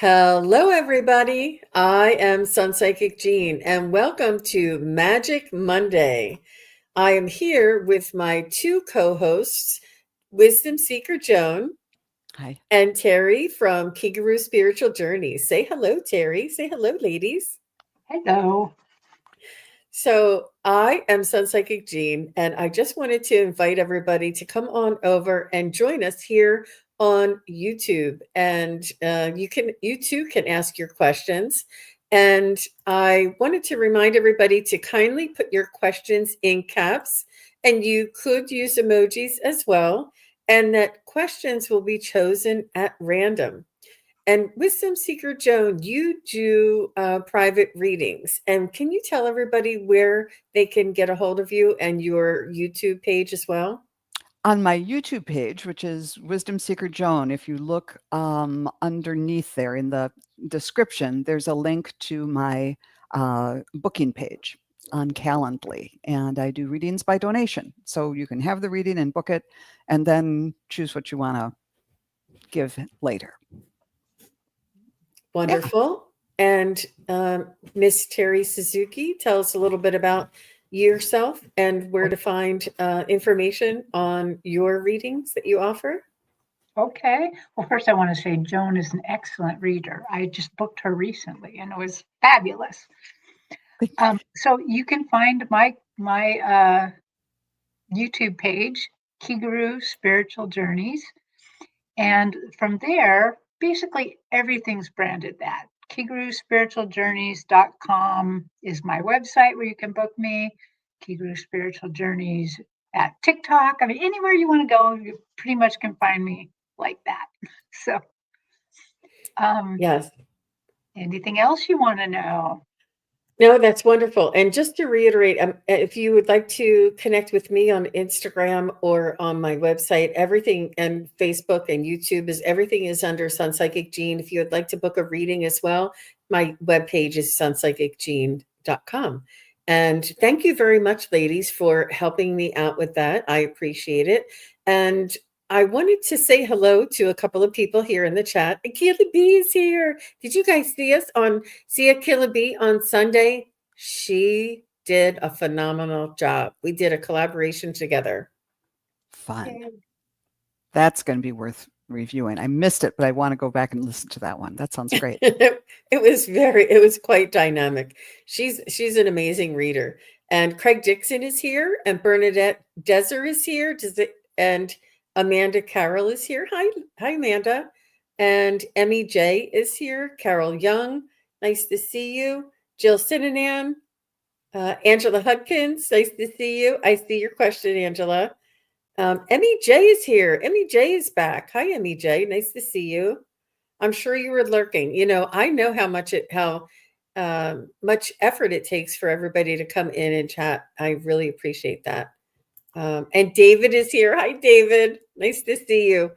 Hello, everybody. I am SunPsychic Jean, and welcome to Magic Monday. I am here with my two co-hosts, Wisdom Seeker Joan Hi. and Terri from kigaruspiritualjourneys. Say hello, Terri. Say hello, ladies. Hello. So I am SunPsychic Jean, and I just wanted to invite everybody to come on over and join us here on YouTube. And you too can ask your questions. And I wanted to remind everybody to kindly put your questions in caps, and you could use emojis as well. And that questions will be chosen at random. And Wisdom Seeker Joan, you do private readings. And can you tell everybody where they can get a hold of you and your YouTube page as well? On my YouTube page, which is Wisdom Seeker Joan, if you look underneath there in the description, there's a link to my booking page on Calendly. And I do readings by donation. So you can have the reading and book it and then choose what you want to give later. Wonderful. And Miss Terri Suzuki, tell us a little bit about yourself and where to find information on your readings that you offer. Okay. Well, first I want to say Joan is an excellent reader. I just booked her recently and it was fabulous. So you can find my YouTube page, Kigaru Spiritual Journeys. And from there, basically everything's branded that. kigaruspiritualjourneys.com is my website where you can book me. Kigaru Spiritual Journeys at TikTok. I mean, anywhere you want to go, you pretty much can find me like that. So, Yes. anything else you want to know? No, that's wonderful. And just to reiterate, if you would like to connect with me on Instagram or on my website, everything and Facebook and YouTube is everything is under SunPsychic Jean. If you would like to book a reading as well, my webpage is sunpsychicjean.com. And thank you very much, ladies, for helping me out with that. I appreciate it. And I wanted to say hello to a couple of people here in the chat. Akila B is here. Did you guys see Akila B on Sunday? She did a phenomenal job. We did a collaboration together. Fun. Okay. That's going to be worth reviewing. I missed it, but I want to go back and listen to that one. That sounds great. It was quite dynamic. She's an amazing reader. And Craig Dixon is here, and Bernadette Deser is here. And Amanda Carroll is here. Hi, Amanda. And Emmy J is here. Carol Young, nice to see you. Jill Sinanan, Angela Hudkins, nice to see you. I see your question, Angela. Emmy J is here. Emmy J is back. Hi, Emmy J. Nice to see you. I'm sure you were lurking. I know how much effort it takes for everybody to come in and chat. I really appreciate that. And David is here. Hi, David. Nice to see you.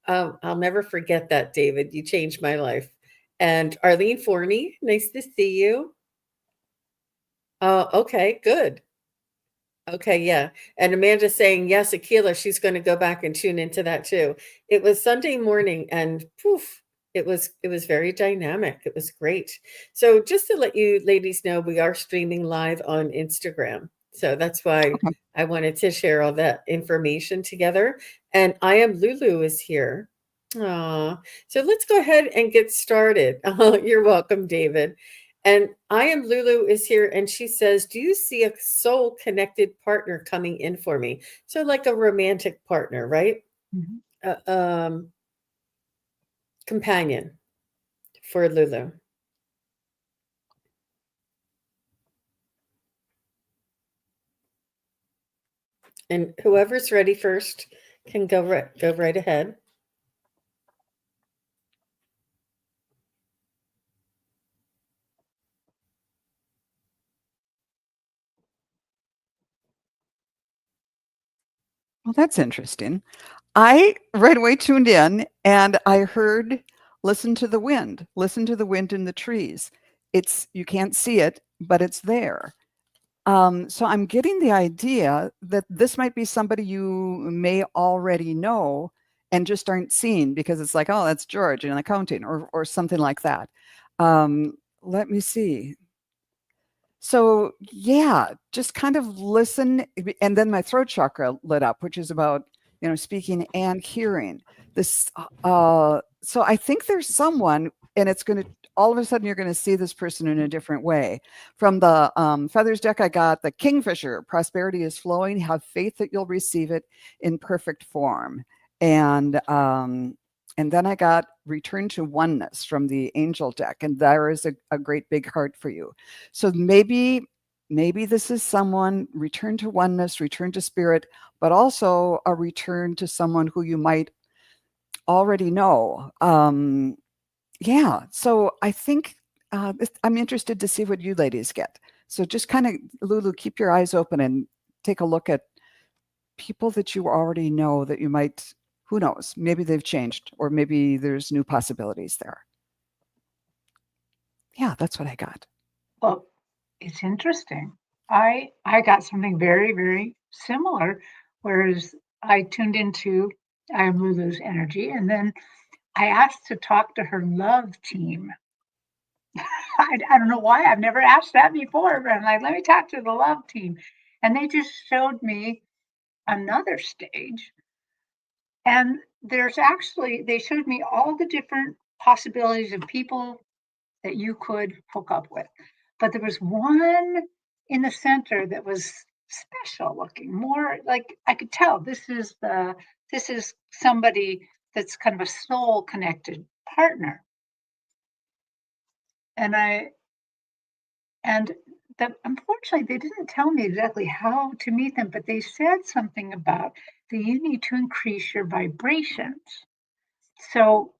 I'll never forget that, David. You changed my life. And Arlene Forney, nice to see you. Okay, good. Okay, yeah. And Amanda's saying, yes, Akila, she's going to go back and tune into that too. It was Sunday morning and poof, it was very dynamic. It was great. So just to let you ladies know, we are streaming live on Instagram. So that's why I wanted to share all that information together. And I am Lulu is here. So let's go ahead and get started. You're welcome, David. And I am Lulu is here, and she says, do you see a soul connected partner coming in for me? So like a romantic partner, right? Mm-hmm. Companion for Lulu. And whoever's ready first can go right ahead. Well, that's interesting. I right away tuned in and I heard, listen to the wind in the trees. You can't see it, but it's there. So I'm getting the idea that this might be somebody you may already know, and just aren't seen because it's like, oh, that's George in accounting or something like that. Let me see. So yeah, just kind of listen. And then my throat chakra lit up, which is about, speaking and hearing. So I think there's someone, and it's going to, all of a sudden, you're going to see this person in a different way. From the Feathers deck, I got the Kingfisher. Prosperity is flowing. Have faith that you'll receive it in perfect form. And then I got Return to Oneness from the Angel deck, and there is a great big heart for you. So maybe this is someone, return to oneness, return to spirit, but also a return to someone who you might already know. Yeah, so I think I'm interested to see what you ladies get. So just kind of, Lulu, keep your eyes open and take a look at people that you already know that you might, who knows, maybe they've changed or maybe there's new possibilities there. Yeah, that's what I got. Well, it's interesting. I got something very, very similar, whereas I tuned into I am Lulu's energy, and then I asked to talk to her love team. I don't know why I've never asked that before, but I'm like, let me talk to the love team. And they just showed me another stage. And there's actually, they showed me all the different possibilities of people that you could hook up with. But there was one in the center that was special looking, more like I could tell this is somebody that's kind of a soul connected partner. And that unfortunately they didn't tell me exactly how to meet them, but they said something about that you need to increase your vibrations. So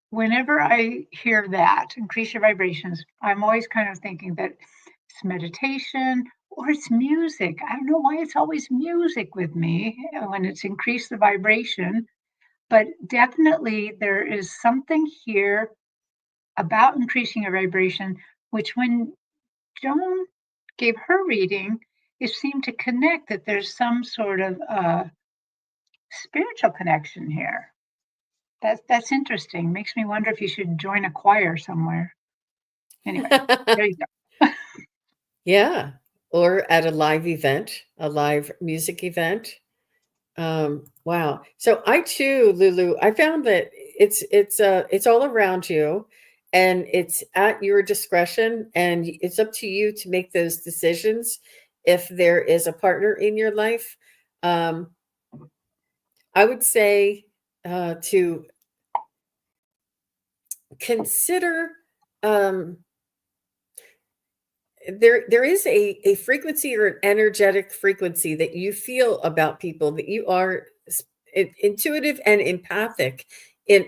whenever I hear that, increase your vibrations, I'm always kind of thinking that it's meditation or it's music. I don't know why it's always music with me when it's increase the vibration, but definitely there is something here about increasing your vibration, which when Joan gave her reading, it seemed to connect that there's some sort of spiritual connection here. That's interesting. Makes me wonder if you should join a choir somewhere. Anyway, there you go. Yeah, or at a live event, a live music event. Wow. So I too, Lulu, I found that it's all around you and it's at your discretion and it's up to you to make those decisions if there is a partner in your life. Um, I would say to consider um, there is a frequency or an energetic frequency that you feel about people that you are intuitive and empathic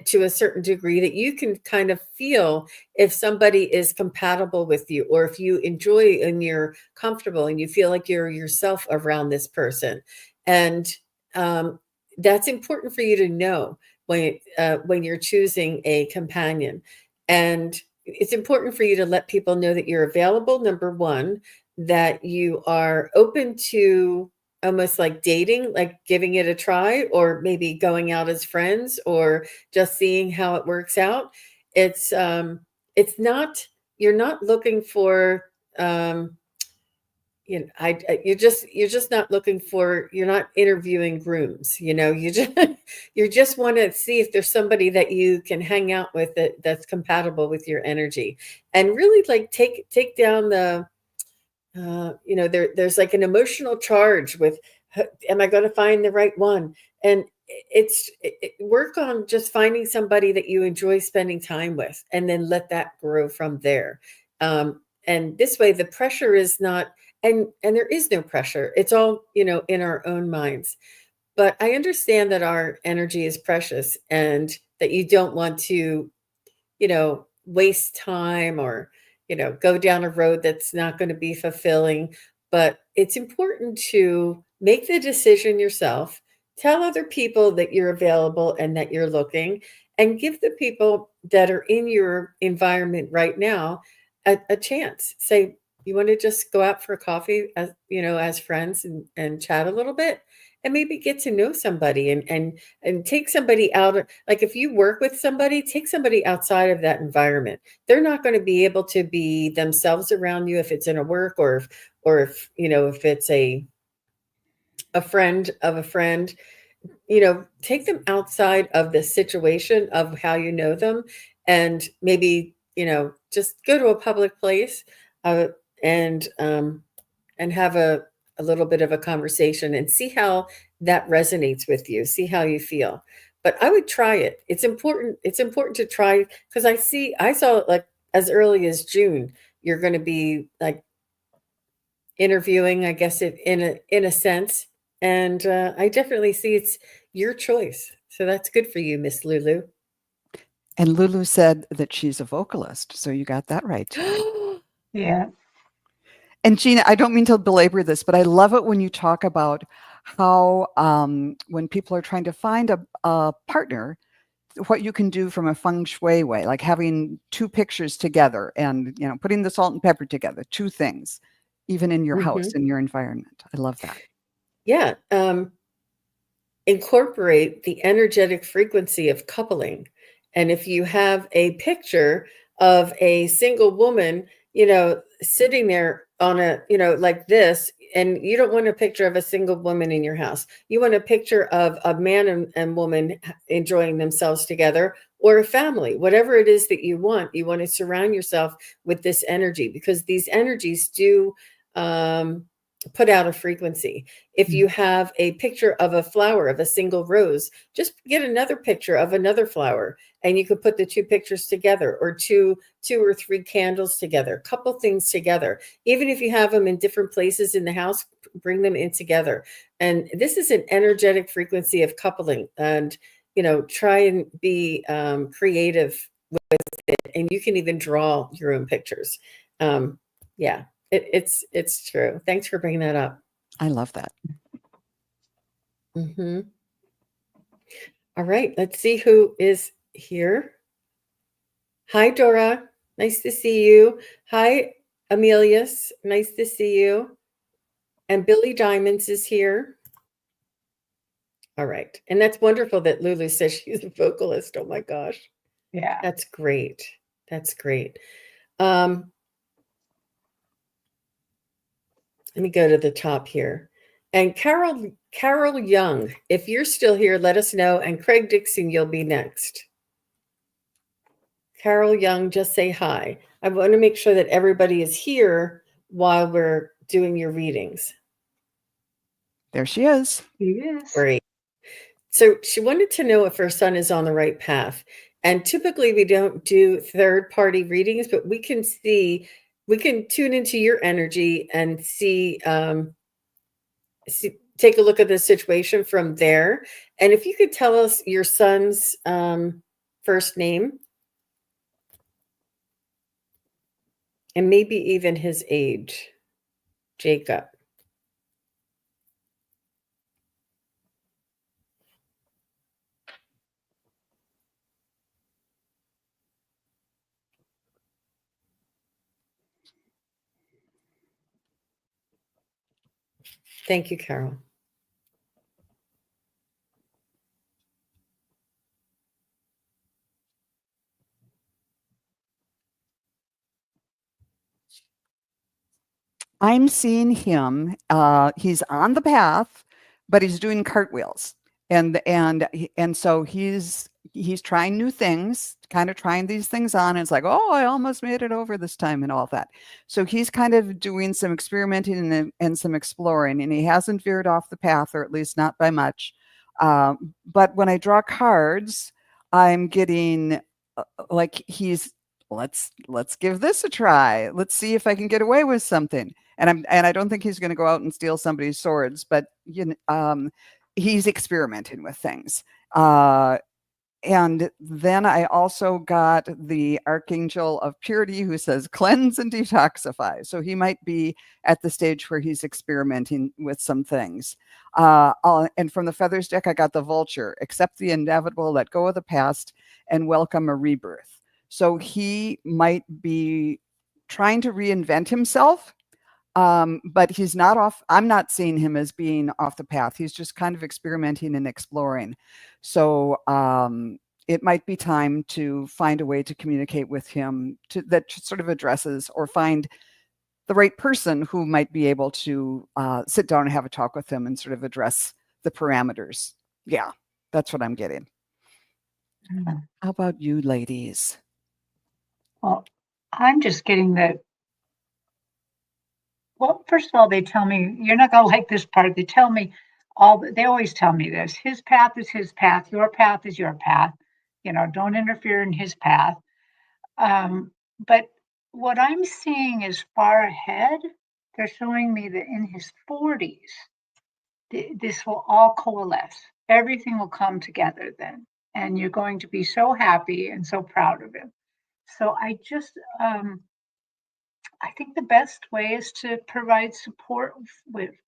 to a certain degree that you can kind of feel if somebody is compatible with you or if you enjoy and you're comfortable and you feel like you're yourself around this person. And that's important for you to know when you're choosing a companion. And it's important for you to let people know that you're available, number one, that you are open to almost like dating, like giving it a try, or maybe going out as friends, or just seeing how it works out. It's not, you're not looking for you're just not looking for, you're not interviewing grooms, you just you just want to see if there's somebody that you can hang out with that's compatible with your energy and really like take down the there's like an emotional charge with am I going to find the right one? And work on just finding somebody that you enjoy spending time with and then let that grow from there. And this way the pressure is not, and there is no pressure. It's all, in our own minds. But I understand that our energy is precious and that you don't want to, waste time or, go down a road that's not going to be fulfilling. But it's important to make the decision yourself, tell other people that you're available and that you're looking, and give the people that are in your environment right now a chance. Say, you want to just go out for a coffee as friends and chat a little bit and maybe get to know somebody and take somebody out. Like if you work with somebody, take somebody outside of that environment. They're not going to be able to be themselves around you if it's in a work, or if, you know, if it's a friend of a friend, you know, take them outside of the situation of how you know them, and maybe, you know, just go to a public place, uh, and have a little bit of a conversation and see how that resonates with you, see how you feel. But I would try it. It's important to try, because I saw it like as early as June. You're going to be like interviewing, I guess, it in a sense. And I definitely see it's your choice. So that's good for you, Miss Lulu. And Lulu said that she's a vocalist, so you got that right too. Yeah. And Gina, I don't mean to belabor this, but I love it when you talk about how when people are trying to find a partner, what you can do from a feng shui way, like having two pictures together and, you know, putting the salt and pepper together, two things, even in your house, Hmm. in your environment. I love that. Yeah. Incorporate the energetic frequency of coupling. And if you have a picture of a single woman, you know, sitting there on a, you know, like this, and you don't want a picture of a single woman in your house. You want a picture of a man and woman enjoying themselves together, or a family, whatever it is that you want. You want to surround yourself with this energy, because these energies do put out a frequency. If you have a picture of a flower, of a single rose, just get another picture of another flower, and you could put the two pictures together, or two or three candles together, couple things together. Even if you have them in different places in the house, bring them in together. And this is an energetic frequency of coupling. And, you know, try and be creative with it, and you can even draw your own pictures. Yeah, it's true. Thanks for bringing that up. I love that. Hmm. All right, let's see who is here. Hi, Dora. Nice to see you. Hi, Amelius. Nice to see you. And Billy Diamonds is here. All right. And that's wonderful that Lulu says she's a vocalist. Oh my gosh. Yeah. That's great. That's great. Let me go to the top here. And Carol Young, if you're still here, let us know. And Craig Dixon, you'll be next. Carol Young, just say hi. I want to make sure that everybody is here while we're doing your readings. There she is. He is. Great. So she wanted to know if her son is on the right path. And typically we don't do third-party readings, but we can tune into your energy and see, take a look at the situation from there. And if you could tell us your son's first name, and maybe even his age. Jacob. Thank you, Carol. I'm seeing him. He's on the path, but he's doing cartwheels, and so he's trying new things, kind of trying these things on. And it's like, oh, I almost made it over this time, and all that. So he's kind of doing some experimenting and some exploring, and he hasn't veered off the path, or at least not by much. But when I draw cards, I'm getting like he's let's give this a try. Let's see if I can get away with something. And I don't think he's going to go out and steal somebody's swords, but he's experimenting with things. And then I also got the Archangel of Purity, who says cleanse and detoxify. So he might be at the stage where he's experimenting with some things. And from the Feathers deck, I got the Vulture: accept the inevitable, let go of the past, and welcome a rebirth. So he might be trying to reinvent himself. But he's not off. I'm not seeing him as being off the path. He's just kind of experimenting and exploring. So it might be time to find a way to communicate with him that sort of addresses, or find the right person who might be able to sit down and have a talk with him and sort of address the parameters. Yeah, that's what I'm getting. How about you, ladies? Well, I'm just getting that. Well, first of all, they tell me, you're not going to like this part. They tell me they always tell me this: his path is his path, your path is your path. Don't interfere in his path. But what I'm seeing is far ahead. They're showing me that in his 40s, this will all coalesce. Everything will come together then. And you're going to be so happy and so proud of him. So I think the best way is to provide support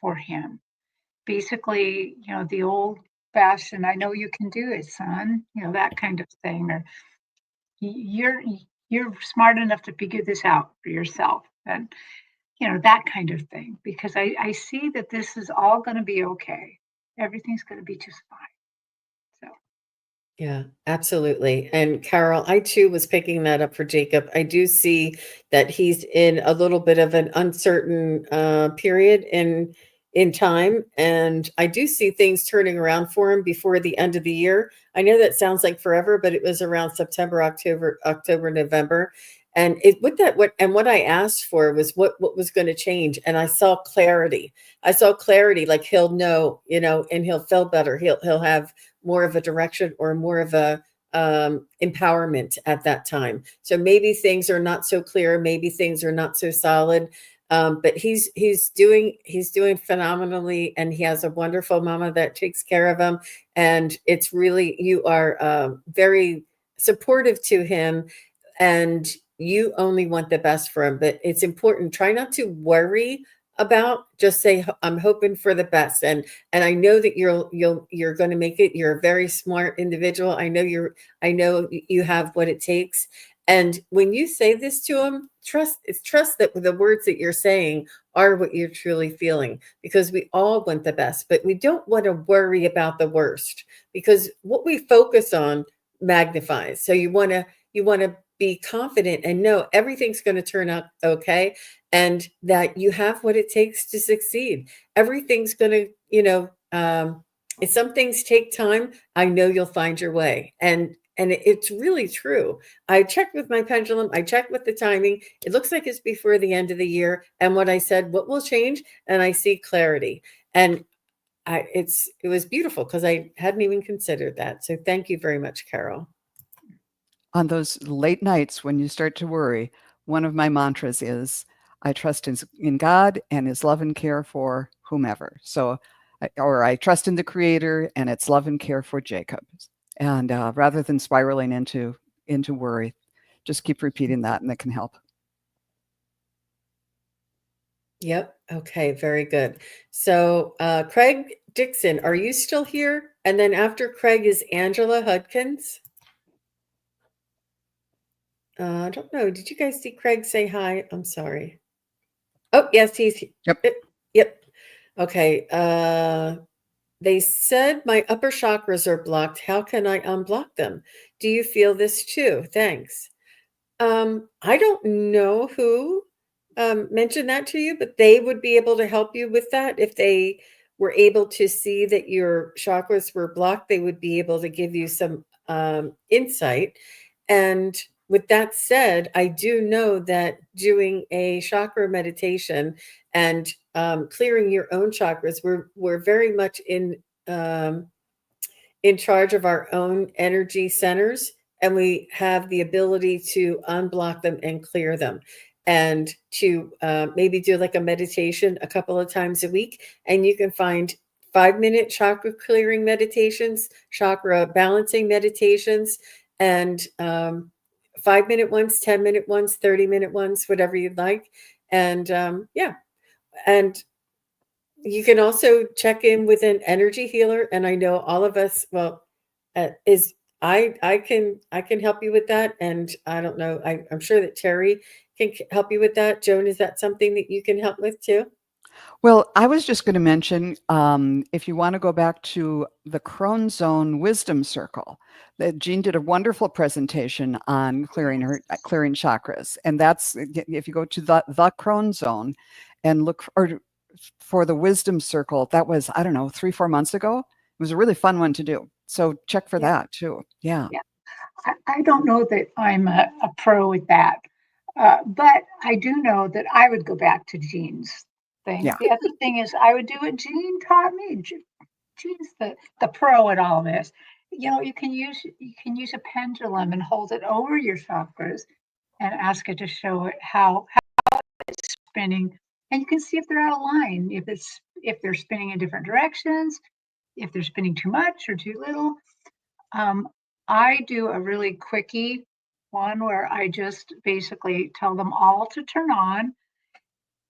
for him. Basically, the old fashioned, I know you can do it, son, that kind of thing. Or you're smart enough to figure this out for yourself. And, that kind of thing. Because I see that this is all going to be okay. Everything's going to be just fine. So. Yeah, absolutely. And Carol, I too was picking that up for Jacob. I do see that he's in a little bit of an uncertain period in time, and I do see things turning around for him before the end of the year. I know that sounds like forever, but it was around September, October, November. And what I asked for was what was going to change, and I saw clarity. I saw clarity, like he'll know, and he'll feel better. He'll have more of a direction or more of a empowerment at that time. So maybe things are not so clear, maybe things are not so solid, but he's doing phenomenally, and he has a wonderful mama that takes care of him. And it's really, you are very supportive to him, and you only want the best for him. But it's important, try not to worry about, just say, I'm hoping for the best. And I know that you're going to make it. You're a very smart individual. I know you have what it takes. And when you say this to him, trust that the words that you're saying are what you're truly feeling, because we all want the best, but we don't want to worry about the worst, because what we focus on magnifies. So you want to be confident and know everything's going to turn out okay, and that you have what it takes to succeed. Everything's going to, if some things take time, I know you'll find your way. And it's really true. I checked with my pendulum. I checked with the timing. It looks like it's before the end of the year. And what I said, what will change? And I see clarity. And it was beautiful, because I hadn't even considered that. So thank you very much, Carol. On those late nights when you start to worry, one of my mantras is, I trust in God and his love and care for whomever. So, I trust in the Creator and its love and care for Jacob. And rather than spiraling into worry, just keep repeating that, and it can help. Yep. Okay. Very good. So, Craig Dixon, are you still here? And then after Craig is Angela Hudkins. I don't know. Did you guys see Craig say hi? I'm sorry. Oh, yes, he's. Yep. Yep. Okay. They said my upper chakras are blocked. How can I unblock them? Do you feel this too? Thanks. I don't know who mentioned that to you, but they would be able to help you with that. If they were able to see that your chakras were blocked, they would be able to give you some insight. And with that said, I do know that doing a chakra meditation and clearing your own chakras, we're very much in charge of our own energy centers, and we have the ability to unblock them and clear them, and to maybe do like a meditation a couple of times a week. And you can find 5-minute chakra clearing meditations, chakra balancing meditations, and 5-minute ones, 10-minute ones, 30-minute ones, whatever you'd like. And yeah. And you can also check in with an energy healer. And I know all of us, well, is I can help you with that, and I don't know. I'm sure that Terry can help you with that. Joan, is that something that you can help with too? Well, I was just going to mention if you want to go back to the Crone Zone Wisdom Circle, that Jean did a wonderful presentation on clearing chakras, and that's if you go to the Crone Zone and look for the Wisdom Circle. That was, I don't know, 3-4 months ago. It was a really fun one to do. So check for that too. Yeah. Yeah. I don't know that I'm a pro with that, but I do know that I would go back to Jean's thing. Yeah. The other thing is I would do what Jean taught me. Jean's the pro at all this. You know, you can use a pendulum and hold it over your chakras and ask it to show it how it's spinning, and you can see if they're out of line, if they're spinning in different directions, if they're spinning too much or too little. Um, I do a really quickie one where I just basically tell them all to turn on.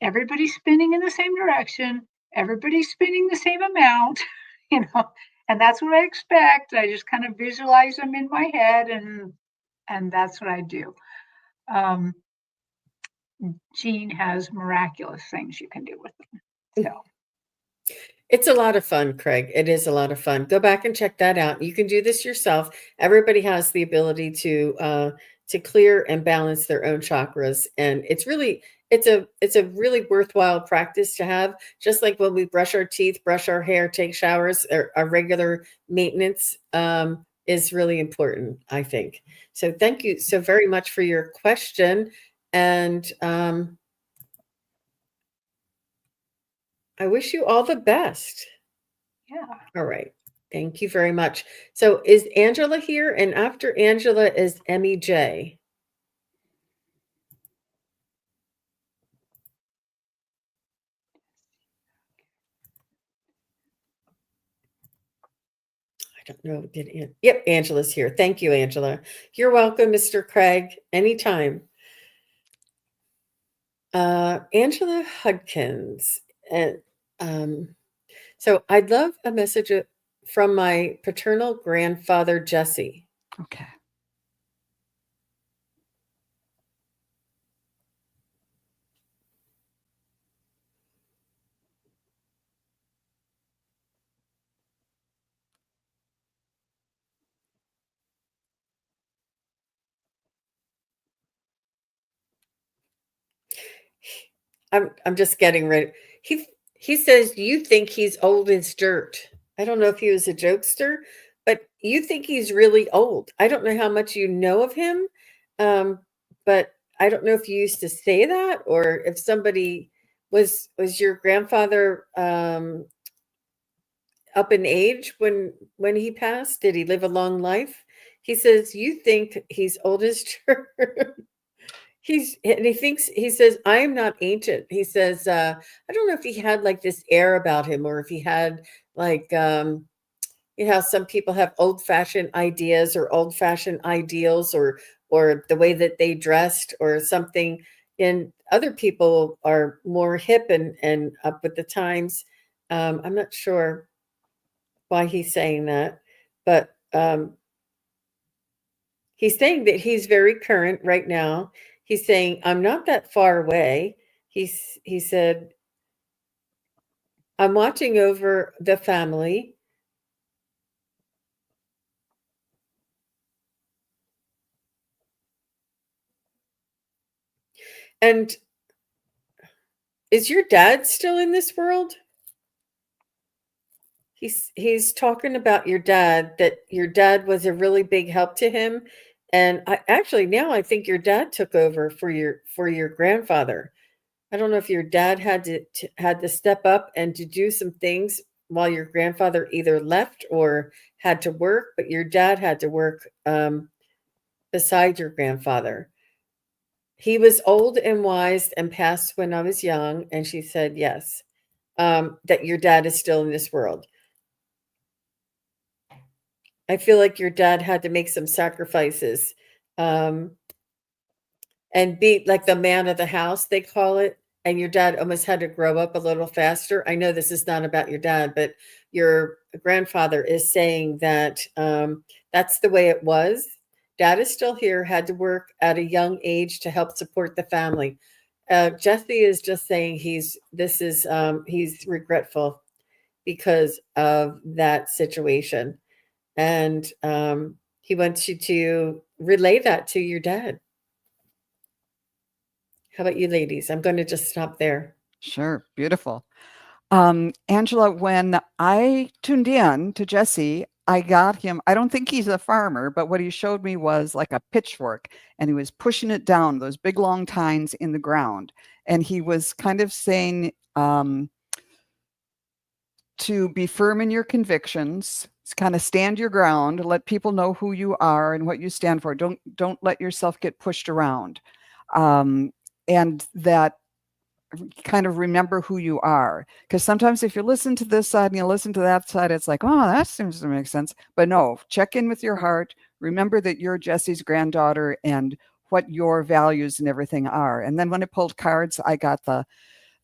Everybody's spinning in the same direction. Everybody's spinning the same amount, you know, and that's what I expect. I just kind of visualize them in my head, and that's what I do. Um, Jean has miraculous things you can do with them. So It's a lot of fun, Craig. It is a lot of fun. Go back and check that out. You can do this yourself. Everybody has the ability to clear and balance their own chakras, and it's a really worthwhile practice to have. Just like when we brush our teeth, brush our hair, take showers, our regular maintenance is really important, I think. So thank you so very much for your question, and I wish you all the best. yeah. All right. Thank you very much. So is Angela here? And after Angela is Emmy J. I don't know. Yep, Angela's here. Thank you, Angela. You're welcome, Mr. Craig. Anytime. Angela Hudkins. And so I'd love a message from my paternal grandfather, Jesse. Okay. I'm just getting ready. He says you think he's old as dirt. I don't know if he was a jokester, but you think he's really old. I don't know how much you know of him, but I don't know if you used to say that or if somebody was your grandfather up in age when he passed. Did he live a long life? He says you think he's old as dirt. He says, I am not ancient. He says, I don't know if he had like this air about him or if he had like, you know, some people have old fashioned ideas or old fashioned ideals or the way that they dressed or something. And other people are more hip and up with the times. I'm not sure why he's saying that, but he's saying that he's very current right now. He's saying, I'm not that far away. He said, I'm watching over the family. And is your dad still in this world? He's talking about your dad, that your dad was a really big help to him. And now I think your dad took over for your grandfather. I don't know if your dad had to step up and to do some things while your grandfather either left or had to work, but your dad had to work beside your grandfather. He was old and wise and passed when I was young, and she said yes, that your dad is still in this world. I feel like your dad had to make some sacrifices, and be like the man of the house, they call it. and your dad almost had to grow up a little faster. I know this is not about your dad, but your grandfather is saying that that's the way it was. Dad is still here, had to work at a young age to help support the family. Jesse is just saying he's regretful because of that situation. And he wants you to relay that to your dad. How about you ladies? I'm going to just stop there. Sure. Beautiful. Angela, when I tuned in to Jesse, I got him. I don't think he's a farmer, but what he showed me was like a pitchfork, and he was pushing it down, those big long tines in the ground. And he was kind of saying to be firm in your convictions, kind of stand your ground, let people know who you are and what you stand for. Don't let yourself get pushed around. And that kind of remember who you are. Because sometimes if you listen to this side and you listen to that side, it's like, oh, that seems to make sense. But no, check in with your heart. Remember that you're Jesse's granddaughter and what your values and everything are. And then when I pulled cards, I got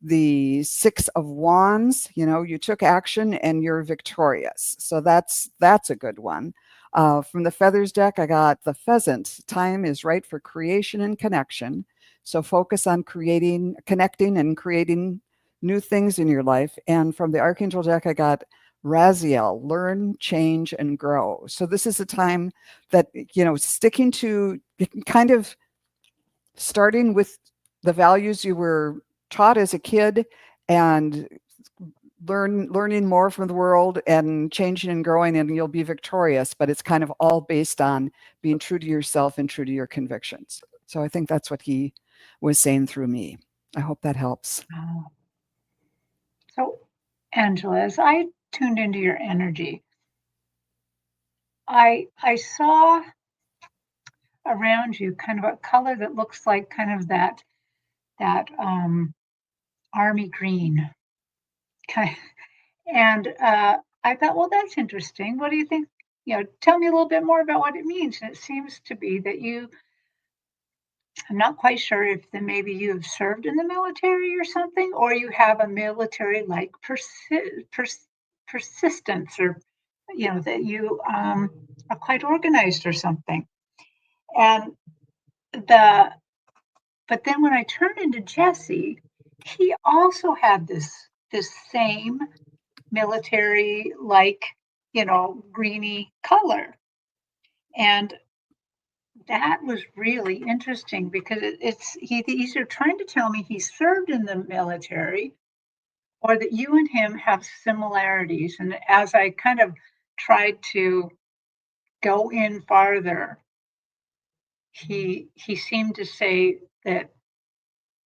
the 6 of Wands. You know, you took action and you're victorious. So that's a good one. From the Feathers deck, I got the Pheasant. Time is right for creation and connection. So focus on connecting and creating new things in your life. And from the Archangel deck, I got Raziel, learn, change, and grow. So this is a time that, you know, sticking to kind of starting with the values you were taught as a kid and learning more from the world and changing and growing, and you'll be victorious. But it's kind of all based on being true to yourself and true to your convictions. So I think that's what he was saying through me. I hope that helps. Oh. So, Angela, as I tuned into your energy, I saw around you kind of a color that looks like kind of that army green. Okay. And I thought, well, that's interesting. What do you think? You know, tell me a little bit more about what it means. And it seems to be that I'm not quite sure if then maybe you have served in the military or something, or you have a military like persistence, or, you know, that you are quite organized or something. And but then when I turned into Jesse, he also had this same military like, you know, greeny color. And that was really interesting because it's he's either trying to tell me he served in the military or that you and him have similarities. And as I kind of tried to go in farther, he seemed to say that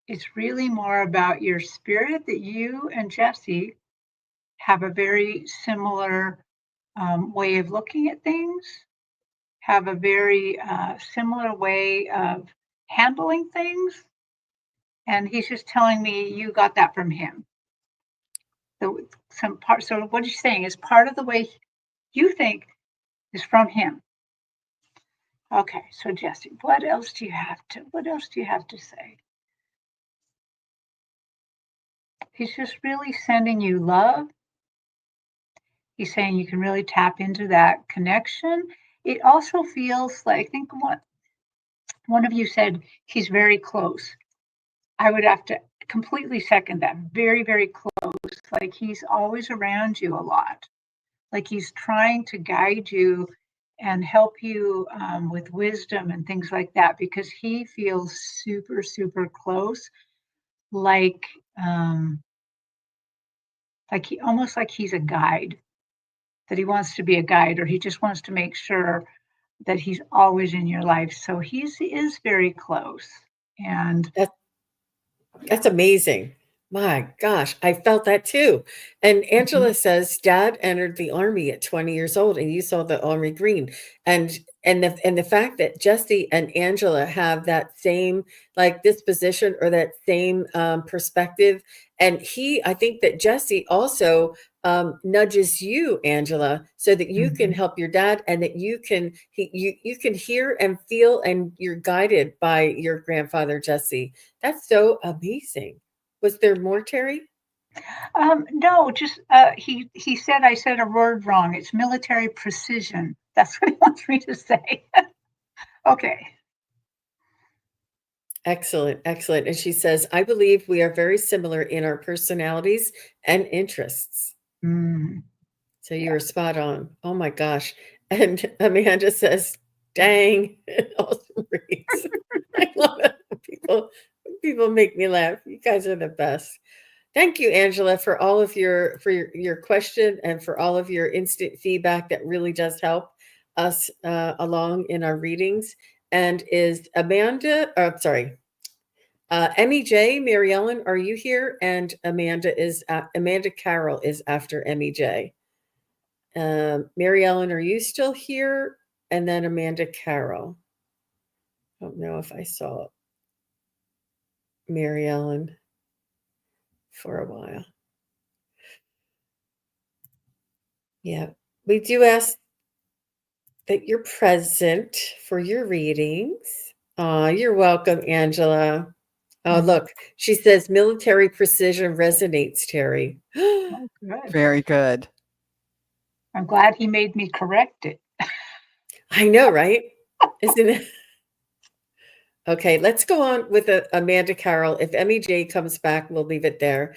it's really more about your spirit, that you and Jesse have a very similar way of looking at things, have a very similar way of handling things. And he's just telling me you got that from him. So so what he's saying is part of the way you think is from him. Okay, so Jesse, what else do you have to say? He's just really sending you love. He's saying you can really tap into that connection. It also feels like, I think one of you said he's very close. I would have to completely second that. Very, very close. Like he's always around you a lot. Like he's trying to guide you and help you with wisdom and things like that, because he feels super, super close. Like he almost like he's a guide, that he wants to be a guide, or he just wants to make sure that he's always in your life. So he is very close. And That's amazing. My gosh, I felt that too. And Angela says dad entered the army at 20 years old and you saw the army green. And the fact that Jesse and Angela have that same like disposition or that same perspective. And I think that Jesse also nudges you, Angela, so that you can help your dad and that you can hear and feel and you're guided by your grandfather, Jesse. That's so amazing. Was there more, Terry? No, just he said I said a word wrong. It's military precision. That's what he wants me to say. Okay. Excellent, excellent. And she says, I believe we are very similar in our personalities and interests. Mm, So you yeah. are spot on. Oh my gosh. And Amanda says, dang, it also reads. I love it. People make me laugh. You guys are the best. Thank you, Angela, for all of your question and for all of your instant feedback. That really does help us along in our readings. And is Amanda, sorry, MEJ, Mary Ellen, are you here? And Amanda Carroll is after MEJ. Mary Ellen, are you still here? And then Amanda Carroll. I don't know if I saw Mary Ellen for a while. Yeah, we do ask that you're present for your readings. You're welcome, Angela. Oh, look, she says military precision resonates, Terry. Oh, good. Very good. I'm glad he made me correct it. I know, right? Isn't it? Okay, let's go on with Amanda Carroll. If MEJ comes back, we'll leave it there.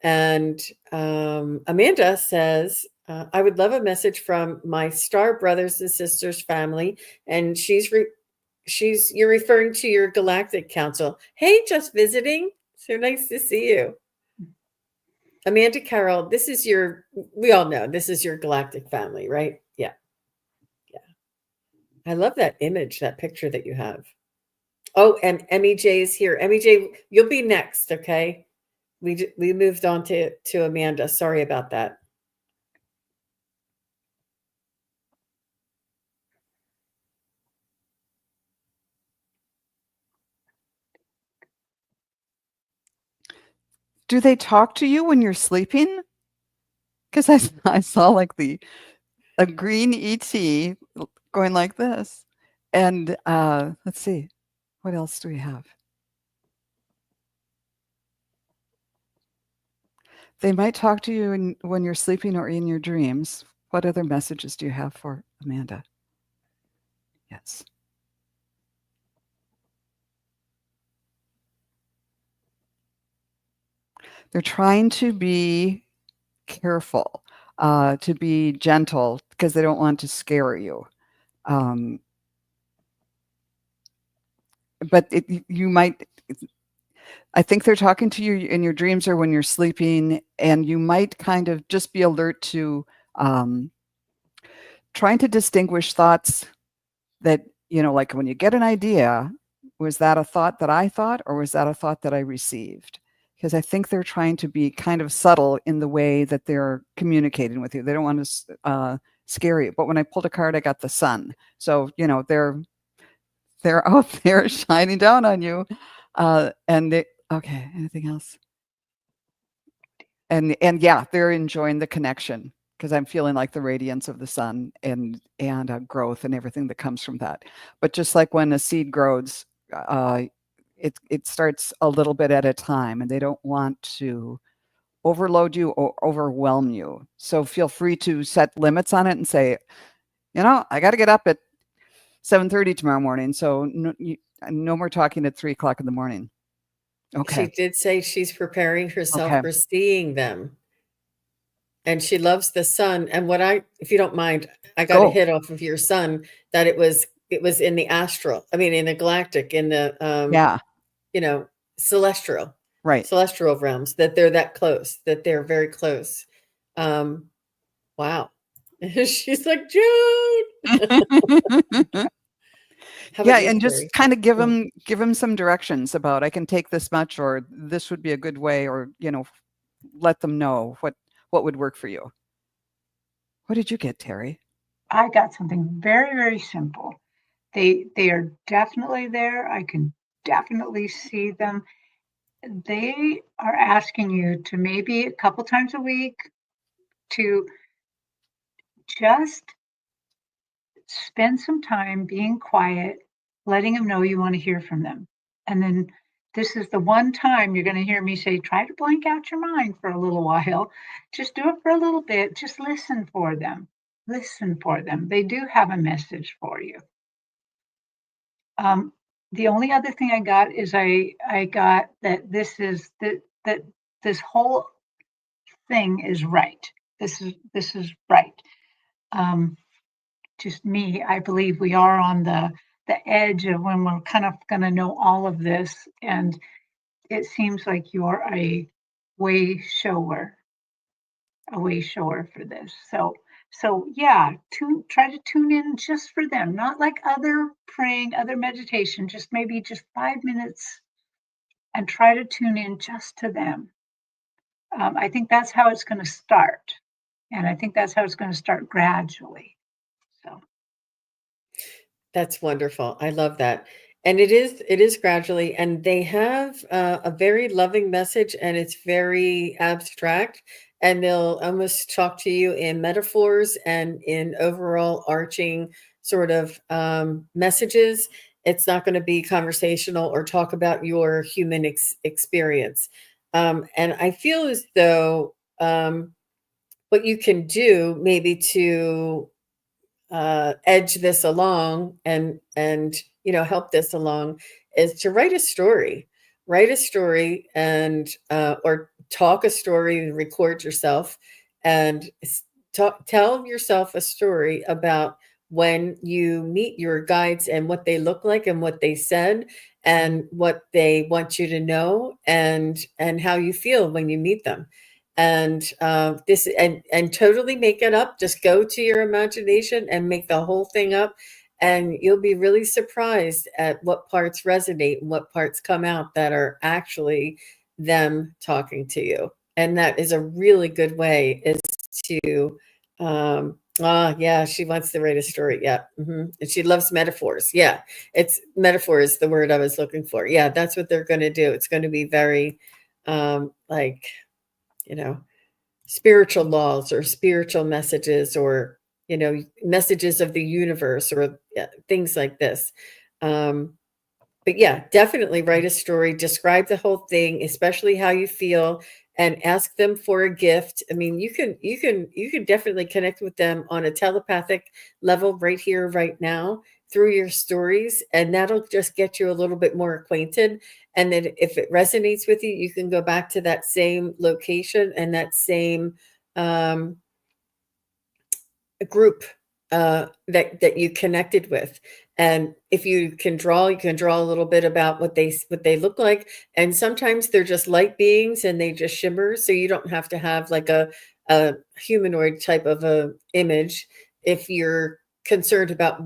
And Amanda says, I would love a message from my star brothers and sisters family. And you're referring to your galactic council. Hey, just visiting. So nice to see you. Amanda Carroll, we all know this is your galactic family, right? Yeah. Yeah. I love that image, that picture that you have. Oh, and MEJ is here. MEJ, you'll be next, okay? We moved on to Amanda. Sorry about that. Do they talk to you when you're sleeping? Because I saw like a green ET going like this. And let's see, what else do we have? They might talk to you when you're sleeping or in your dreams. What other messages do you have for Amanda? Yes. They're trying to be careful, to be gentle because they don't want to scare you. But you might, I think they're talking to you in your dreams or when you're sleeping, and you might kind of just be alert to trying to distinguish thoughts that, like when you get an idea, was that a thought that I thought, or was that a thought that I received? Because I think they're trying to be kind of subtle in the way that they're communicating with you. They don't want to scare you. But when I pulled a card, I got the sun. So, they're out there shining down on you. Okay, anything else? And yeah, they're enjoying the connection because I'm feeling like the radiance of the sun and growth and everything that comes from that. But just like when a seed grows, it starts a little bit at a time, and they don't want to overload you or overwhelm you. So feel free to set limits on it and say, I got to get up at 7:30 tomorrow morning. So no more talking at 3:00 in the morning. Okay. She did say she's preparing herself Okay. for seeing them. And she loves the sun. And if you don't mind, I got a Go. hit off of your sun that it was in the astral. I mean, in the galactic, in the Yeah. Celestial Right. realms, that they're that close, that they're very close. Wow. She's like, Joan. How Yeah, about you, and just Terry? kind of give them some directions about, I can take this much, or this would be a good way, or let them know what would work for you. What did you get, Terry? I got something very, very simple. They are definitely there. I can definitely see them. They are asking you to maybe a couple times a week to just spend some time being quiet, letting them know you want to hear from them. And then this is the one time you're going to hear me say, try to blank out your mind for a little while. Just do it for a little bit. Just listen for them. Listen for them. They do have a message for you. The only other thing I got is I got that that this whole thing is right. This is right. Just me, I believe we are on the edge of when we're kind of going to know all of this, and it seems like you're a way shower, for this. So yeah, try to tune in just for them, not like other praying, other meditation, just maybe just 5 minutes, and try to tune in just to them. I think that's how it's going to start, and I think that's how it's going to start gradually. So That's wonderful. I love that. And it is gradually, and they have a very loving message, and it's very abstract, and they'll almost talk to you in metaphors and in overall arching sort of messages. It's not going to be conversational or talk about your human experience. And I feel as though what you can do maybe to edge this along and help this along is to write a story and or talk a story and record yourself and tell yourself a story about when you meet your guides and what they look like and what they said and what they want you to know and how you feel when you meet them and this and totally make it up. Just go to your imagination and make the whole thing up, and you'll be really surprised at what parts resonate and what parts come out that are actually them talking to you. And that is a really good way is to yeah, she wants to write a story. Yeah. And she loves metaphors. Yeah, it's metaphor is the word I was looking for. Yeah, that's what they're going to do. It's going to be very like you know, spiritual laws or spiritual messages or, messages of the universe or things like this. But yeah, definitely write a story, describe the whole thing, especially how you feel, and ask them for a gift. I mean, you can definitely connect with them on a telepathic level right here, right now through your stories, and that'll just get you a little bit more acquainted. And then if it resonates with you, you can go back to that same location and that same um, group that you connected with. And if you can draw, you can draw a little bit about what they look like. And sometimes they're just light beings and they just shimmer. So you don't have to have like a humanoid type of a image. If you're concerned about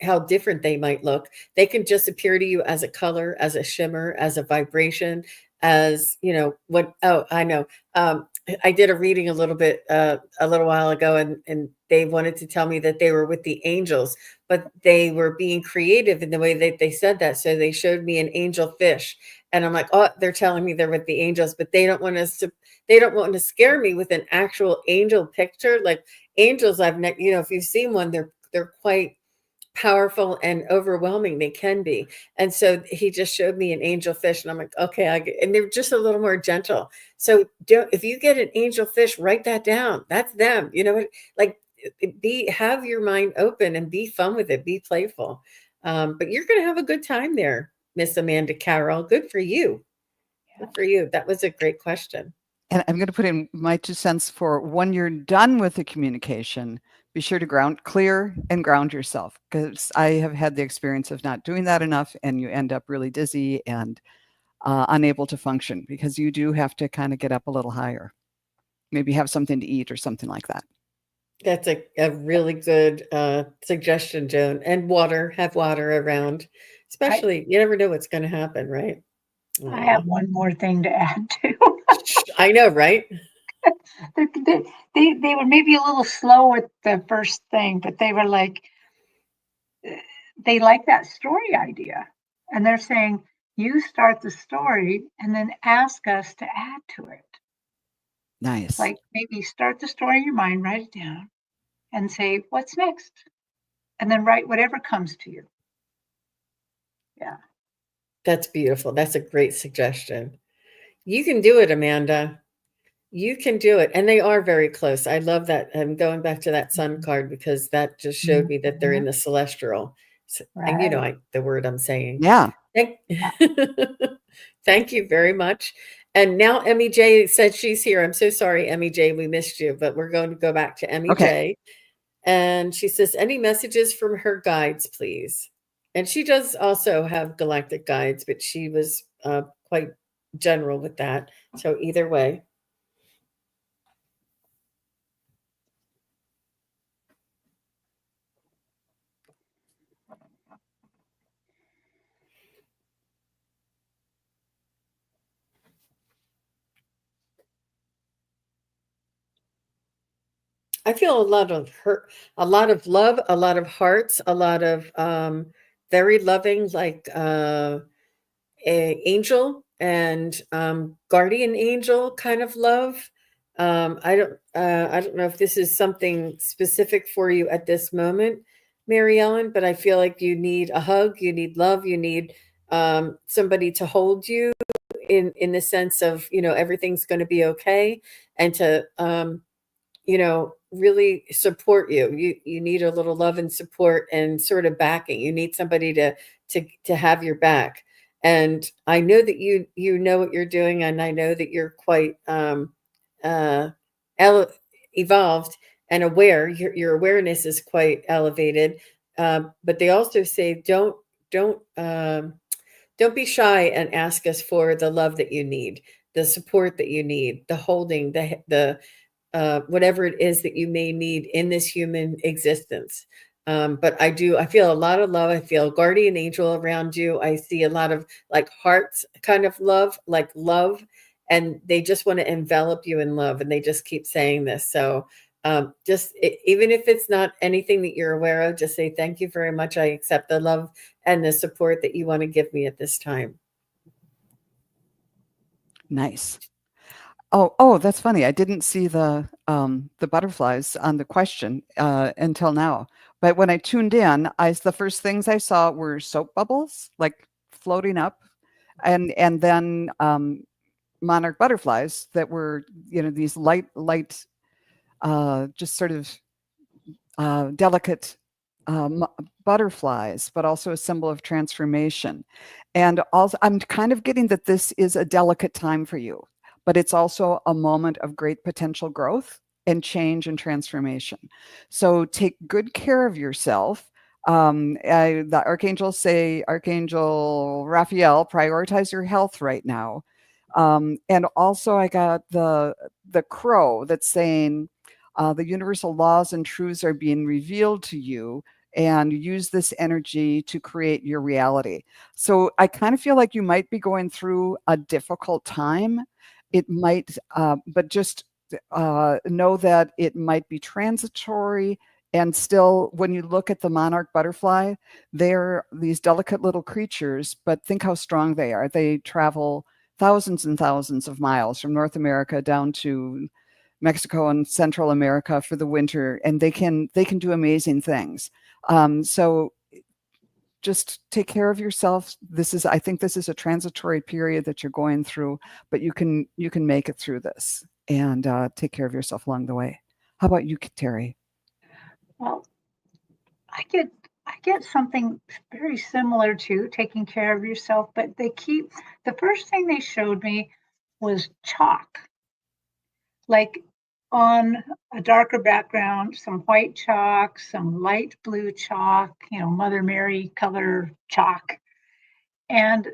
how different they might look, they can just appear to you as a color, as a shimmer, as a vibration, as I know. I did a reading a little while ago, and they wanted to tell me that they were with the angels, but they were being creative in the way that they said that. So they showed me an angel fish, and I'm like, oh, they're telling me they're with the angels, but they don't want to scare me with an actual angel picture. Like angels, if you've seen one, they're quite powerful and overwhelming. They can be. And so he just showed me an angel fish, and I'm like, okay, and they're just a little more gentle. So if you get an angel fish, write that down. That's them. Like have your mind open and be fun with it, be playful. But you're going to have a good time there, Miss Amanda Carroll. Good for you. Good for you. That was a great question. And I'm going to put in my 2 cents for when you're done with the communication, be sure to clear and ground yourself, because I have had the experience of not doing that enough, and you end up really dizzy and unable to function, because you do have to kind of get up a little higher. Maybe have something to eat or something like that. That's a really good suggestion, Joan. And have water around, especially you never know what's going to happen, right? I have one more thing to add too. I know, right? They were maybe a little slow with the first thing, but they were like, they like that story idea. And they're saying, you start the story and then ask us to add to it. Nice. Like maybe start the story in your mind, write it down, and say, what's next? And then write whatever comes to you. Yeah. That's beautiful. That's a great suggestion. You can do it, Amanda. You can do it. And they are very close. I love that. I'm going back to that sun card because that just showed me that they're in Mhm. the celestial. And you know Right. the word I'm saying. Yeah. Thank, Yeah. thank you very much. And now Emmy J said she's here. I'm so sorry, Emmy J, we missed you, but we're going to go back to Emmy Okay. J. And she says, any messages from her guides, please? And she does also have galactic guides, but she was quite general with that. So either way. I feel a lot of hurt, a lot of love, a lot of hearts, a lot of very loving, like a angel and guardian angel kind of love. I don't know if this is something specific for you at this moment, Mary Ellen, but I feel like you need a hug, you need love, you need somebody to hold you in the sense of, you know, everything's going to be okay, and to you know, really support you. You need a little love and support and sort of backing. You need somebody to have your back. And I know that you know what you're doing, and I know that you're quite uh, ele- evolved and aware. Your awareness is quite elevated. But they also say don't be shy and ask us for the love that you need, the support that you need, the holding, the whatever it is that you may need in this human existence. But I feel a lot of love. I feel guardian angel around you. I see a lot of like hearts kind of love, like love, and they just want to envelop you in love. And they just keep saying this. So even if it's not anything that you're aware of, just say, thank you very much. I accept the love and the support that you want to give me at this time. Nice. Oh, that's funny. I didn't see the butterflies on the question until now. But when I tuned in, the first things I saw were soap bubbles, like floating up, and then monarch butterflies that were, these light, just sort of delicate um, butterflies, but also a symbol of transformation. And also, I'm kind of getting that this is a delicate time for you, but it's also a moment of great potential growth and change and transformation. So take good care of yourself. The archangels say, Archangel Raphael, prioritize your health right now. And also, I got the crow that's saying, the universal laws and truths are being revealed to you, and use this energy to create your reality. So I kind of feel like you might be going through a difficult time. It might, but just know that it might be transitory. And still, when you look at the monarch butterfly, they're these delicate little creatures, but think how strong they are. They travel thousands and thousands of miles from North America down to Mexico and Central America for the winter, and they can do amazing things. So just take care of yourself. I think this is a transitory period that you're going through, but you can make it through this, and take care of yourself along the way. How about you, Terri? Well, I get I get something very similar to taking care of yourself, but the first thing they showed me was chalk, like on a darker background, some white chalk, some light blue chalk, Mother Mary color chalk. And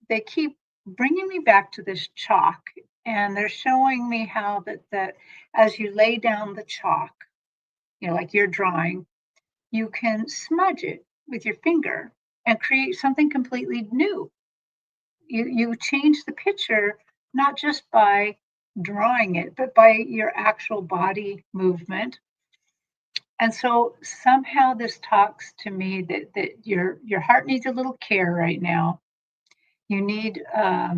they keep bringing me back to this chalk, and they're showing me how that as you lay down the chalk, like you're drawing, you can smudge it with your finger and create something completely new. You change the picture not just by drawing it, but by your actual body movement. And so somehow this talks to me that your heart needs a little care right now. You need a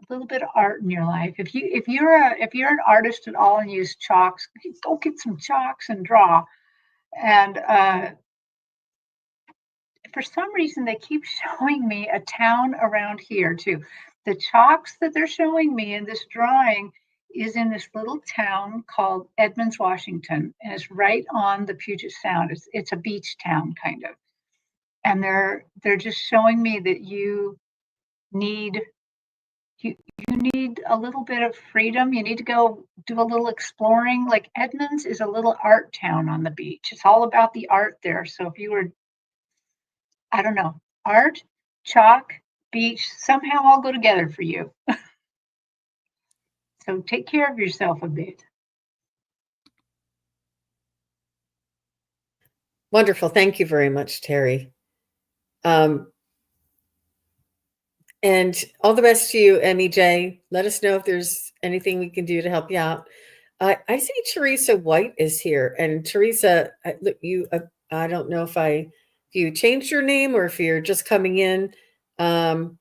little bit of art in your life. If you're an artist at all and use chalks, go get some chalks and draw. And for some reason, they keep showing me a town around here too. The chalks that they're showing me in this drawing is in this little town called Edmonds, Washington, and it's right on the Puget Sound. It's a beach town kind of, and they're just showing me that need you need a little bit of freedom. You need to go do a little exploring. Like Edmonds is a little art town on the beach. It's all about the art there. So if you were, I don't know, art, chalk, beach, somehow all go together for you. So take care of yourself a bit. Wonderful. Thank you very much, Terri. And all the best to you, MEJ. Let us know if there's anything we can do to help you out. I see Teresa White is here, and Teresa, look, I don't know if you changed your name or if you're just coming in. Haven't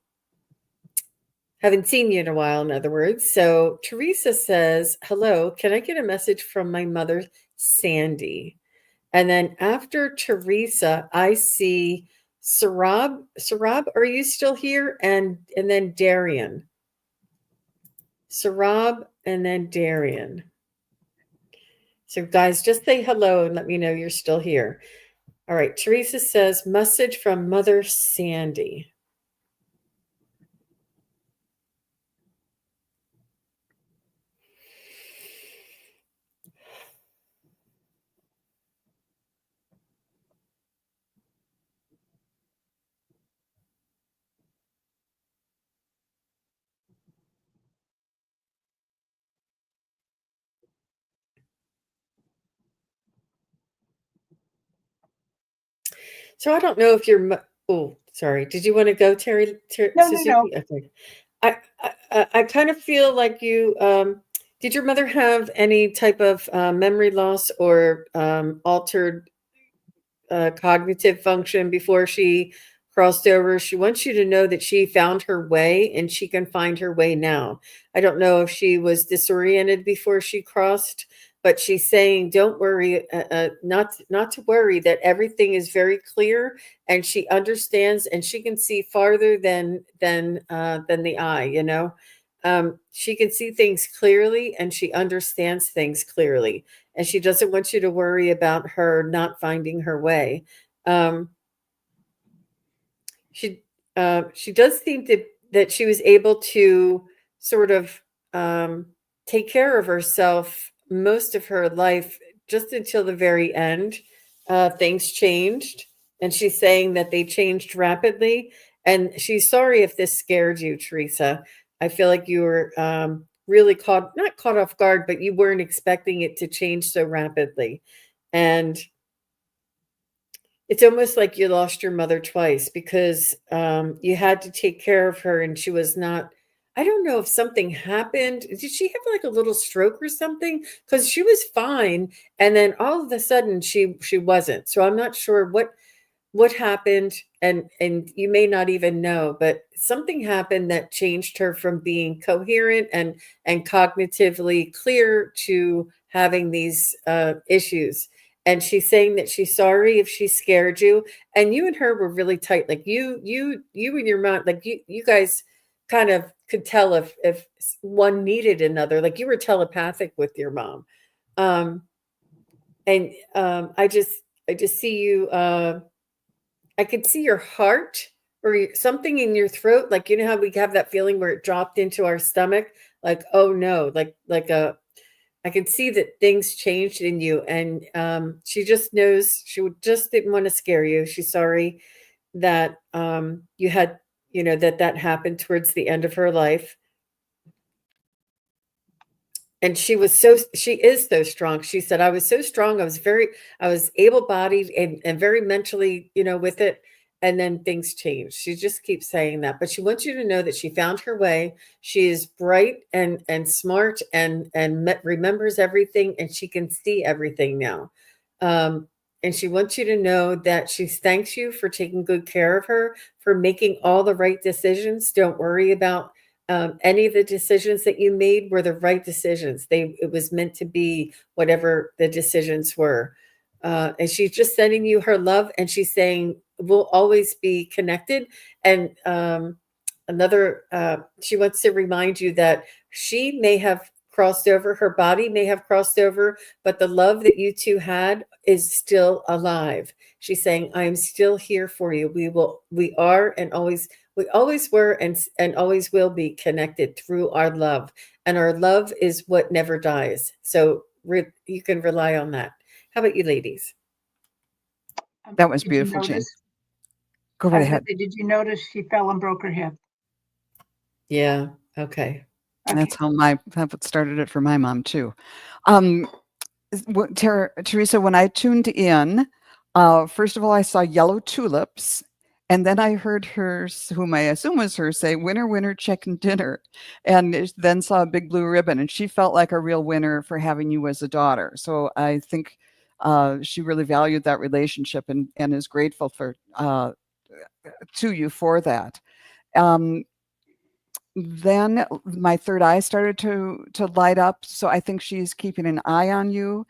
seen you in a while, in other words. So Teresa says, "Hello, can I get a message from my mother, Sandy?" And then after Teresa, I see Sarab. Sarab, are you still here? And then Darian. Sarab and then Darian. So guys, just say hello and let me know you're still here. All right. Teresa says, message from Mother Sandy. So I don't know if you're. Oh, sorry. Did you want to go, Terri? No, Suzuki? no. Okay. I kind of feel like you. Did your mother have any type of memory loss or altered cognitive function before she crossed over? She wants you to know that she found her way and she can find her way now. I don't know if she was disoriented before she crossed, but she's saying, "Don't worry, not to worry. That everything is very clear, and she understands, and she can see farther than the eye. You know, she can see things clearly, and she understands things clearly, and she doesn't want you to worry about her not finding her way." Um, she she does think that she was able to sort of take care of herself most of her life, just until the very end. Things changed, and she's saying that they changed rapidly. And she's sorry if this scared you, Teresa. I feel like you were really not caught off guard, but you weren't expecting it to change so rapidly. And it's almost like you lost your mother twice, because you had to take care of her, and she was not. I don't know if something happened. Did she have like a little stroke or something? Because she was fine, and then all of a sudden she wasn't. So I'm not sure what happened, and you may not even know, but something happened that changed her from being coherent and cognitively clear to having these issues. And she's saying that she's sorry if she scared you, and you and her were really tight, like you and your mom, like you guys kind of could tell if one needed another, like you were telepathic with your mom. And I just see you. I could see your heart, or something in your throat. Like, you know how we have that feeling where it dropped into our stomach? Like, oh no, I could see that things changed in you. And she just knows, just didn't want to scare you. She's sorry that you had, that happened towards the end of her life. And she is so strong. She said, "I was so strong. I was able-bodied and very mentally, with it." And then things changed. She just keeps saying that, but she wants you to know that she found her way. She is bright and smart and remembers everything, and she can see everything now. And she wants you to know that she thanks you for taking good care of her, for making all the right decisions. Don't worry about any of the decisions that you made were the right decisions. It was meant to be, whatever the decisions were. And she's just sending you her love, and she's saying, we'll always be connected. And she wants to remind you that she may have crossed over, her body may have crossed over, but the love that you two had is still alive. She's saying, I am still here for you. We are, and we always were, and always will be connected through our love. And our love is what never dies. So you can rely on that. How about you, ladies? That was Did you beautiful, Jane. notice? Go I right was gonna ahead. say, did you notice she fell and broke her hip? Yeah. Okay. That's how what started it for my mom too. Teresa, when I tuned in, first of all, I saw yellow tulips, and then I heard her, whom I assume was her, say, "Winner, winner, chicken dinner," and then saw a big blue ribbon, and she felt like a real winner for having you as a daughter. So I think she really valued that relationship and is grateful to you for that. Um, then my third eye started to light up, so I think she's keeping an eye on you.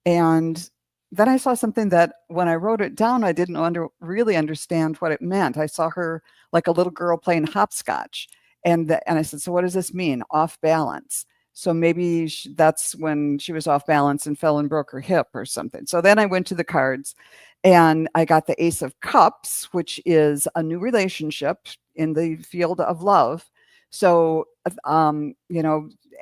And then I saw something that when I wrote it down, I didn't really understand what it meant. I saw her like a little girl playing hopscotch, and I said, "So what does this mean? Off balance?" So maybe that's when she was off balance and fell and broke her hip or something. So then I went to the cards, and I got the Ace of Cups, which is a new relationship in the field of love. So,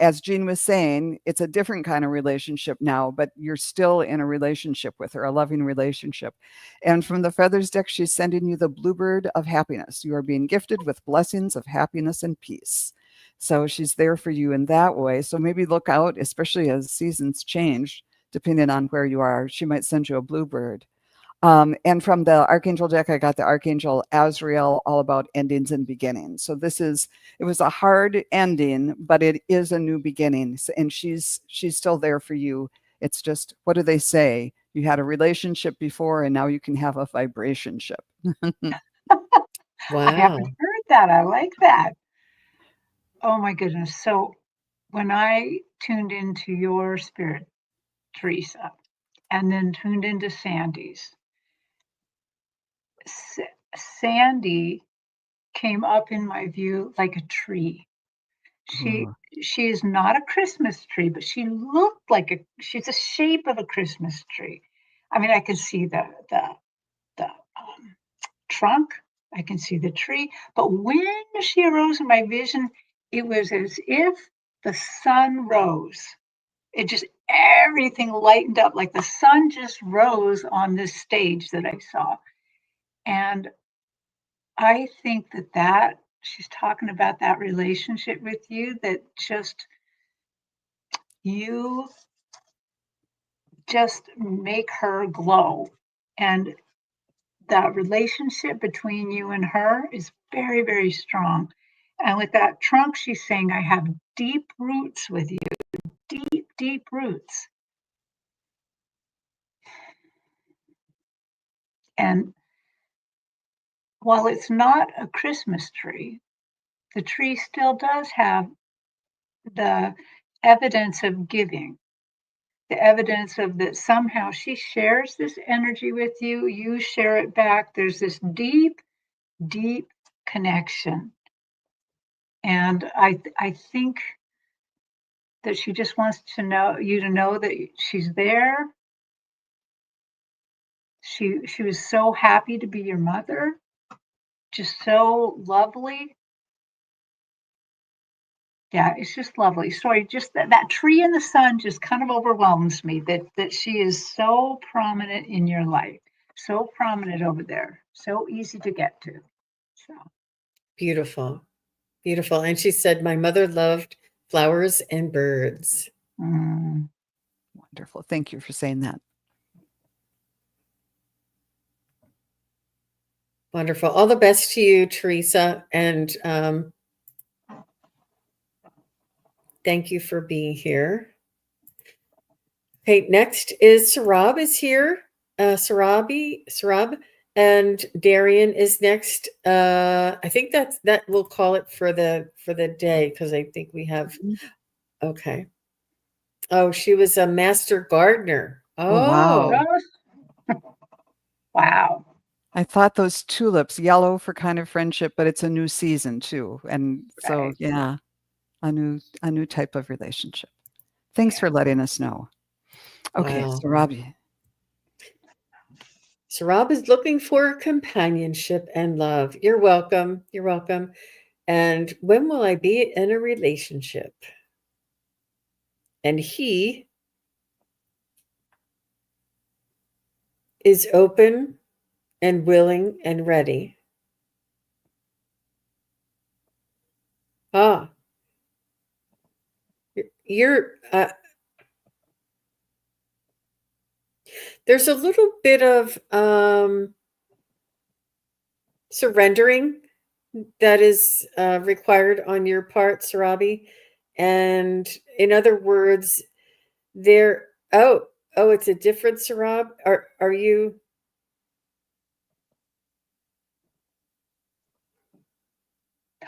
as Jean was saying, it's a different kind of relationship now, but you're still in a relationship with her, a loving relationship. And from the Feathers deck, she's sending you the Bluebird of Happiness. You are being gifted with blessings of happiness and peace. So she's there for you in that way. So maybe look out, especially as seasons change, depending on where you are. She might send you a Bluebird. And from the Archangel deck, I got the Archangel Azrael, all about endings and beginnings. So it was a hard ending, but it is a new beginning. And she's still there for you. It's just, what do they say? You had a relationship before, and now you can have a vibrationship. Wow. I haven't heard that. I like that. Oh my goodness. So when I tuned into your spirit, Teresa, and then tuned into Sandy's, Sandy came up in my view like a tree. She Ooh. she is not a Christmas tree, but she looked like she's the shape of a Christmas tree. I mean, I can see the trunk, I can see the tree, but when she arose in my vision, it was as if the sun rose. It just everything lightened up like the sun just rose on this stage that I saw. And I think that she's talking about that relationship with you that you just make her glow. And that relationship between you and her is very, very strong. And with that trunk, she's saying, I have deep roots with you, deep, deep roots. And while it's not a Christmas tree, the tree still does have the evidence of giving, the evidence of that somehow she shares this energy with you, you share it back. There's this deep, deep connection. And I think that she just wants to know that she's there. She was so happy to be your mother, just so lovely. Yeah, it's just lovely. Sorry, just that tree in the sun just kind of overwhelms me that she is so prominent in your life, so prominent over there, so easy to get to. So Beautiful. Beautiful. And she said, my mother loved flowers and birds. Wonderful. Thank you for saying that. Wonderful. All the best to you, Teresa. And thank you for being here. Okay, next is Sarab is here. Sarab, and Darian is next. I think that we'll call it for the day because I think we have. Okay. Oh, she was a master gardener. Oh, wow. Oh, wow. I thought those tulips, yellow for kind of friendship, but it's a new season too. And so, Right. yeah, a new type of relationship. Thanks Yeah. for letting us know. Okay, Wow. so Robbie, So Rob is looking for companionship and love. You're welcome. You're welcome. And when will I be in a relationship? And he is open and willing and ready. Ah, you're there's a little bit of surrendering that is required on your part, Sarabi. And in other words, there. Oh, it's a different Sarab. Are you?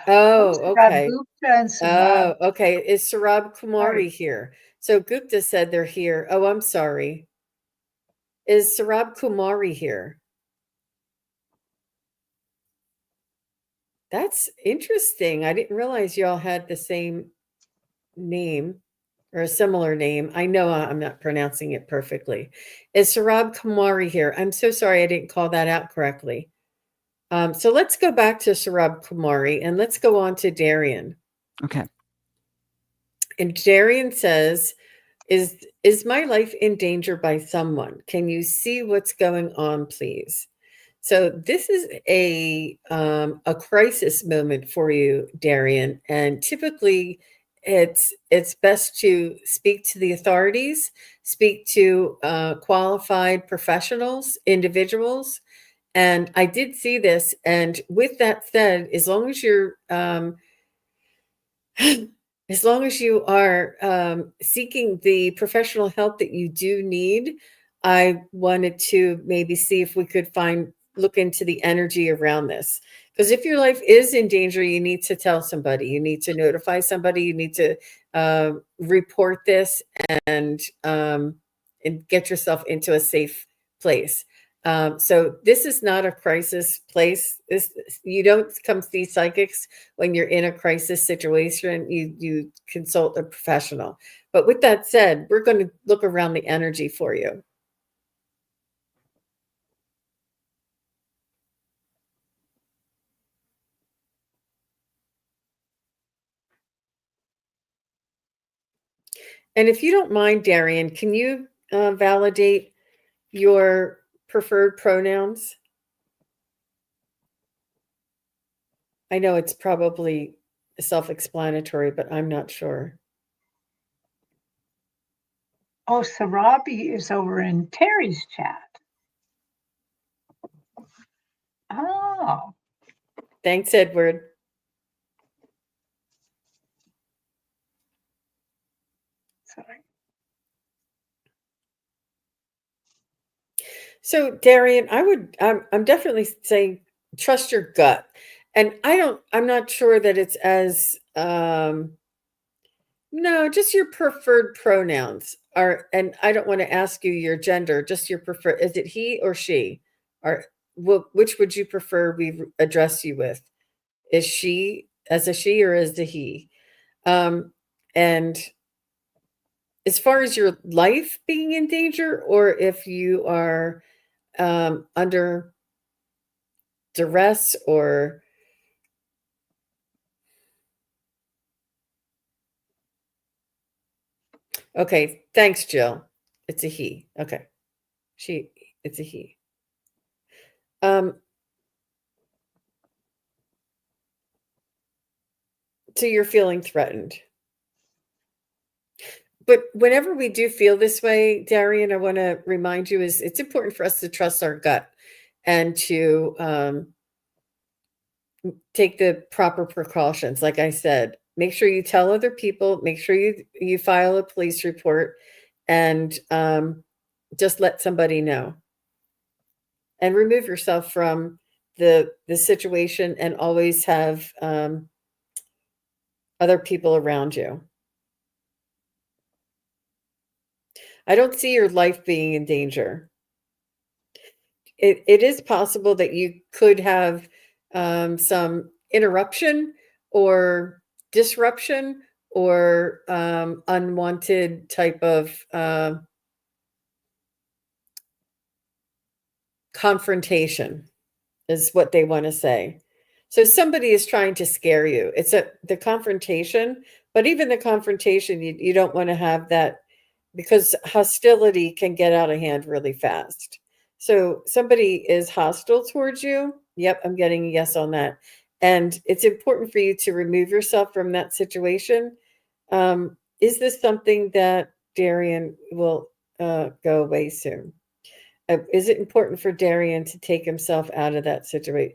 Oh, Sarab okay. Gupta and Sarab. Oh, okay. Is Sarab Right. Kumari here? So Gupta said they're here. Oh, I'm sorry. Is Sarab Kumari here? That's interesting. I didn't realize y'all had the same name or a similar name. I know I'm not pronouncing it perfectly. Is Sarab Kumari here? I'm so sorry I didn't call that out correctly. So let's go back to Sarab Kumari and let's go on to Darian. okay. And Darian says, is my life in danger by someone? Can you see what's going on, please? So this is a crisis moment for you, Darian, and typically it's best to speak to the authorities, speak to qualified professionals, individuals. And I did see this. And with that said, as long as you're as long as you are seeking the professional help that you do need, I wanted to maybe see if we could look into the energy around this. Because if your life is in danger, you need to tell somebody, you need to notify somebody, you need to report this and get yourself into a safe place. So this is not a crisis place. You don't come see psychics when you're in a crisis situation. You consult a professional. But with that said, we're going to look around the energy for you. And if you don't mind, Darian, can you validate your preferred pronouns? I know it's probably self-explanatory, but I'm not sure. Oh, Sarabi is over in Terry's chat. Oh, Thanks, Edward. sorry. So, Darian, I'm definitely saying trust your gut. And I'm not sure that it's as, no, just your preferred pronouns are, and I don't want to ask you your gender, just your preferred, is it he or she? Or which would you prefer we address you with? Is she as a she or as a he? And as far as your life being in danger, or if you are under duress or okay, thanks, Jill. It's a he. Okay. She it's a he. Um so you're feeling threatened. But whenever we do feel this way, Darian, I want to remind you is it's important for us to trust our gut and to take the proper precautions. Like I said, make sure you tell other people, make sure you file a police report and just let somebody know. And remove yourself from the situation and always have other people around you. I don't see your life being in danger. it is possible that you could have some interruption or disruption or unwanted type of confrontation is what they want to say. So somebody is trying to scare you. It's the confrontation, but even the confrontation, you don't want to have that, because hostility can get out of hand really fast. So somebody is hostile towards you. Yep, I'm getting a yes on that. And it's important for you to remove yourself from that situation. Is this something that Darian will go away soon? Is it important for Darian to take himself out of that situation?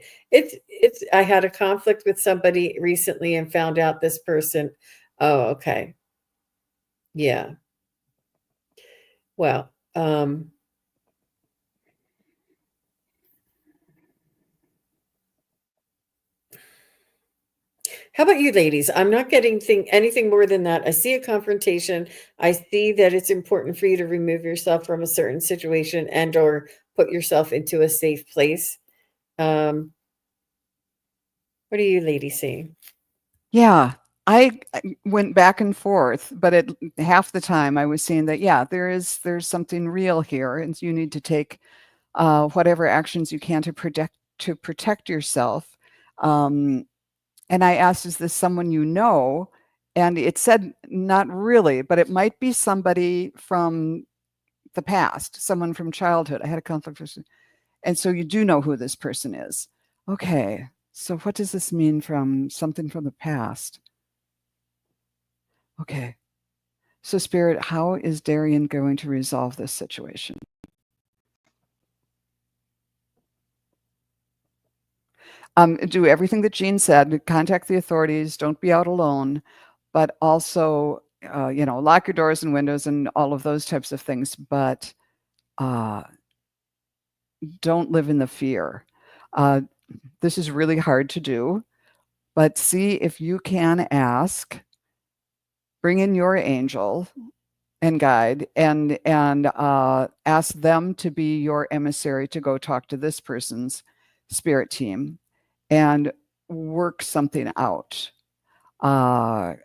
I had a conflict with somebody recently and found out this person. Oh, okay. Yeah. Well, how about you ladies? I'm not getting anything more than that. I see a confrontation. I see that it's important for you to remove yourself from a certain situation and or put yourself into a safe place. What are you ladies seeing? Yeah, I went back and forth, but at half the time I was seeing that, yeah, there's something real here, and you need to take whatever actions you can to protect yourself. And I asked, "Is this someone you know?" And it said, "Not really, but it might be somebody from the past, someone from childhood. I had a conflict with, and so you do know who this person is." Okay, so what does this mean from something from the past? Okay. So, Spirit, how is Darian going to resolve this situation? Do everything that Jean said, contact the authorities, don't be out alone, but also, lock your doors and windows and all of those types of things, but don't live in the fear. This is really hard to do, but see if you can bring in your angel and guide, and ask them to be your emissary to go talk to this person's spirit team and work something out. I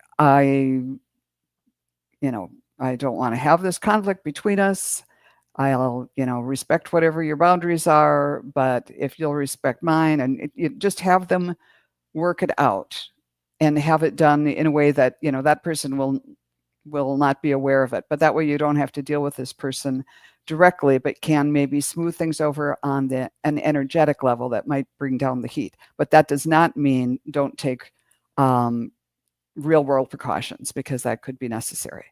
I don't want to have this conflict between us. I'll, respect whatever your boundaries are, but if you'll respect mine, and you just have them work it out and have it done in a way that, that person will not be aware of it. But that way you don't have to deal with this person directly, but can maybe smooth things over on an energetic level that might bring down the heat. But that does not mean don't take real world precautions, because that could be necessary.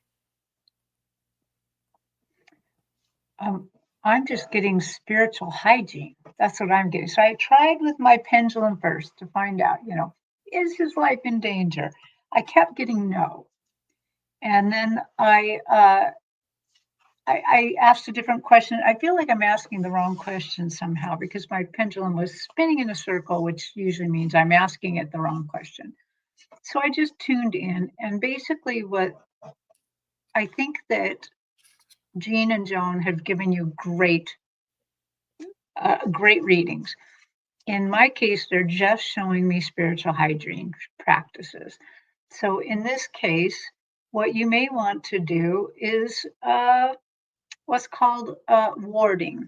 I'm just getting spiritual hygiene. That's what I'm getting. So I tried with my pendulum first to find out, is his life in danger? I kept getting no. And then I asked a different question. I feel like I'm asking the wrong question somehow, because my pendulum was spinning in a circle, which usually means I'm asking it the wrong question. So I just tuned in, and basically what I think that Jean and Joan have given you great readings. In my case, they're just showing me spiritual hygiene practices. So in this case, what you may want to do is what's called warding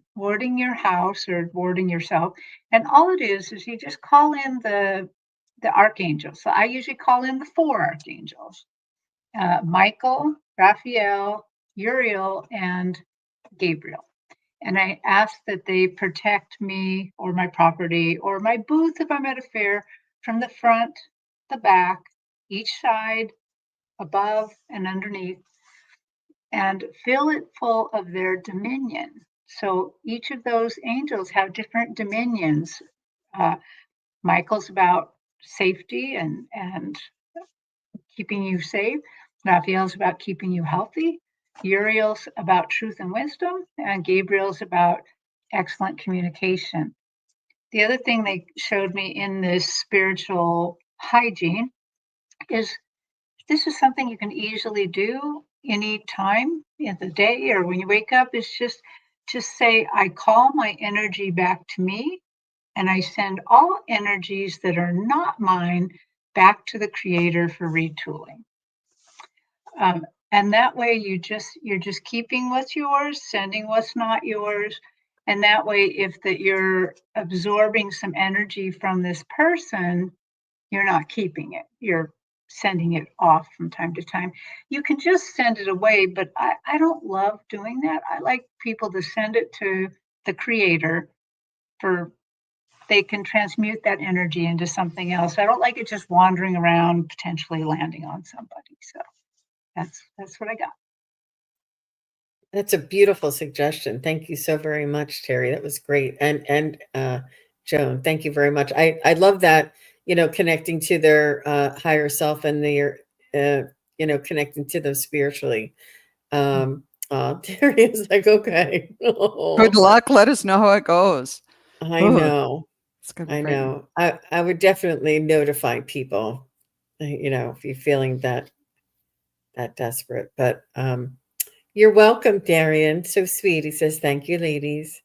your house or warding yourself. And all it is you just call in the archangels. So I usually call in the 4 archangels: Michael, Raphael, Uriel, and Gabriel. And I ask that they protect me or my property or my booth if I'm at a fair, from the front, the back, each side, above, and underneath, and fill it full of their dominion. So each of those angels have different dominions. Michael's about safety and keeping you safe. Raphael's about keeping you healthy. Uriel's about truth and wisdom, and Gabriel's about excellent communication. The other thing they showed me in this spiritual hygiene is this is something you can easily do any time in the day or when you wake up. It's just just say, I call my energy back to me, and I send all energies that are not mine back to the creator for retooling. And that way you're just keeping what's yours, sending what's not yours. And that way, if that you're absorbing some energy from this person, you're not keeping it. You're sending it off from time to time. You can just send it away, but I don't love doing that. I like people to send it to the creator for they can transmute that energy into something else. I don't like it just wandering around, potentially landing on somebody. So that's what I got. That's a beautiful suggestion. Thank you so very much, Terri. That was great. And Joan, thank you very much. I love that, connecting to their higher self and their, connecting to them spiritually. Terri is like, okay. Good luck. Let us know how it goes. I know. It's gonna be I great. know. I would definitely notify people, if you're feeling that desperate. But you're welcome, Darian. So sweet. He says, thank you, ladies.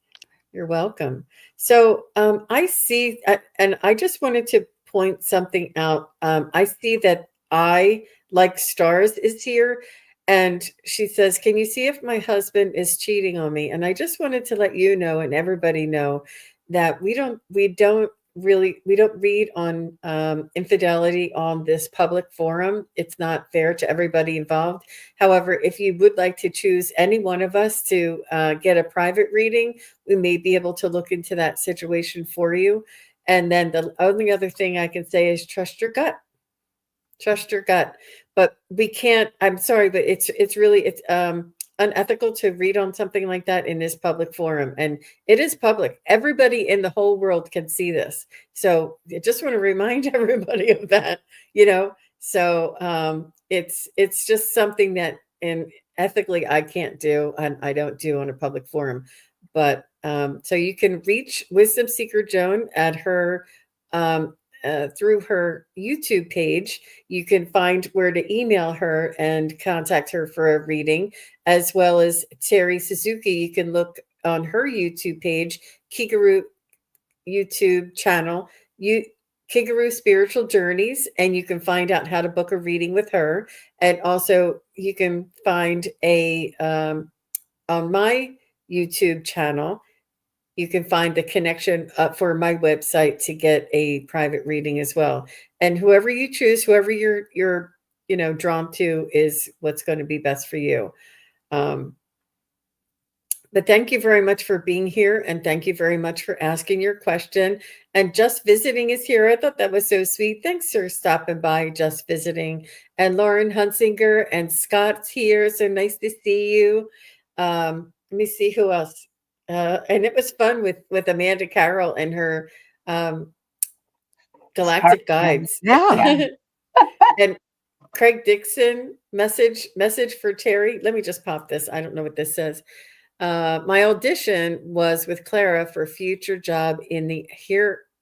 You're welcome. So I see, and I just wanted to point something out. I see that I Like Stars is here. And she says, can you see if my husband is cheating on me? And I just wanted to let you know and everybody know that we don't read on infidelity on this public forum. It's not fair to everybody involved. However, if you would like to choose any one of us to get a private reading, we may be able to look into that situation for you. And then the only other thing I can say is trust your gut. Trust your gut. But we can't, I'm sorry, but it's really unethical to read on something like that in this public forum. And it is public. Everybody in the whole world can see this. So I just want to remind everybody of that, So it's just something that ethically I can't do and I don't do on a public forum. But so you can reach Wisdom Seeker Joan at her through her YouTube page. You can find where to email her and contact her for a reading, as well as Terri Suzuki. You can look on her YouTube page, Kigaru YouTube channel, Kigaru Spiritual Journeys, and you can find out how to book a reading with her. And also you can find on my YouTube channel, you can find the connection up for my website to get a private reading as well. And whoever you choose, whoever you're drawn to, is what's going to be best for you. But thank you very much for being here, and thank you very much for asking your question. And Just Visiting is here. I thought that was so sweet. Thanks for stopping by, Just Visiting. And Lauren Hunsinger and Scott's here. So nice to see you. Let me see who else. And it was fun with Amanda Carroll and her Galactic Guides. Yeah. And Craig Dixon, message for Terri. Let me just pop this. I don't know what this says. My audition was with Clara for a future job in the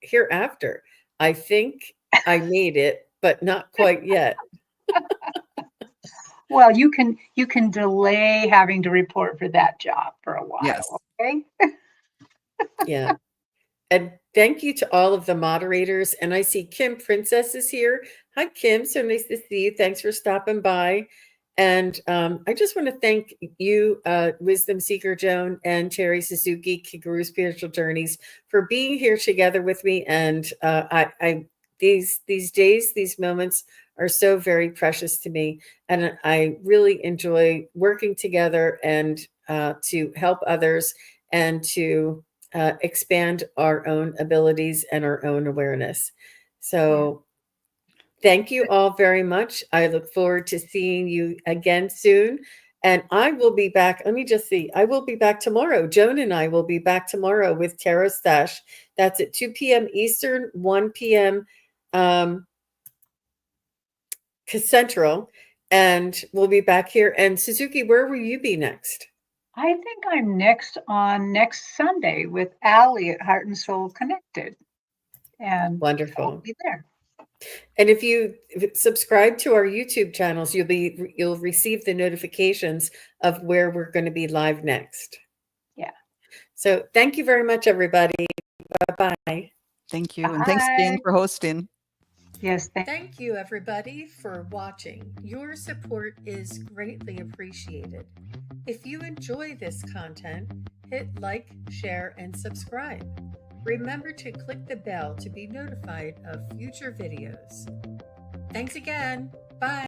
hereafter. I think I made it, but not quite yet. Well, you can delay having to report for that job for a while. Yes. Okay. Yeah. And thank you to all of the moderators. And I see Kim Princess is here. Hi, Kim. So nice to see you. Thanks for stopping by. And I just want to thank you, Wisdom Seeker Joan and Terri Suzuki, Kigaru Spiritual Journeys, for being here together with me. And these days, these moments are so very precious to me. And I really enjoy working together and to help others and to expand our own abilities and our own awareness. So thank you all very much. I look forward to seeing you again soon. And I will be back. Let me just see. I will be back tomorrow. Joan and I will be back tomorrow with Tarot Stash. That's at 2 p.m. Eastern, 1 p.m. Central. And we'll be back here. And Suzuki, where will you be next? I think I'm next Sunday with Allie at Heart and Soul Connected. And wonderful. I'll be there. And if you subscribe to our YouTube channels, you'll receive the notifications of where we're going to be live next. Yeah. So thank you very much, everybody. Bye-bye. Thank you. And thanks, Jane, Bye. for hosting. Yes, Thank you, everybody, for watching. Your support is greatly appreciated. If you enjoy this content, hit like, share, and subscribe. Remember to click the bell to be notified of future videos. Thanks again. Bye.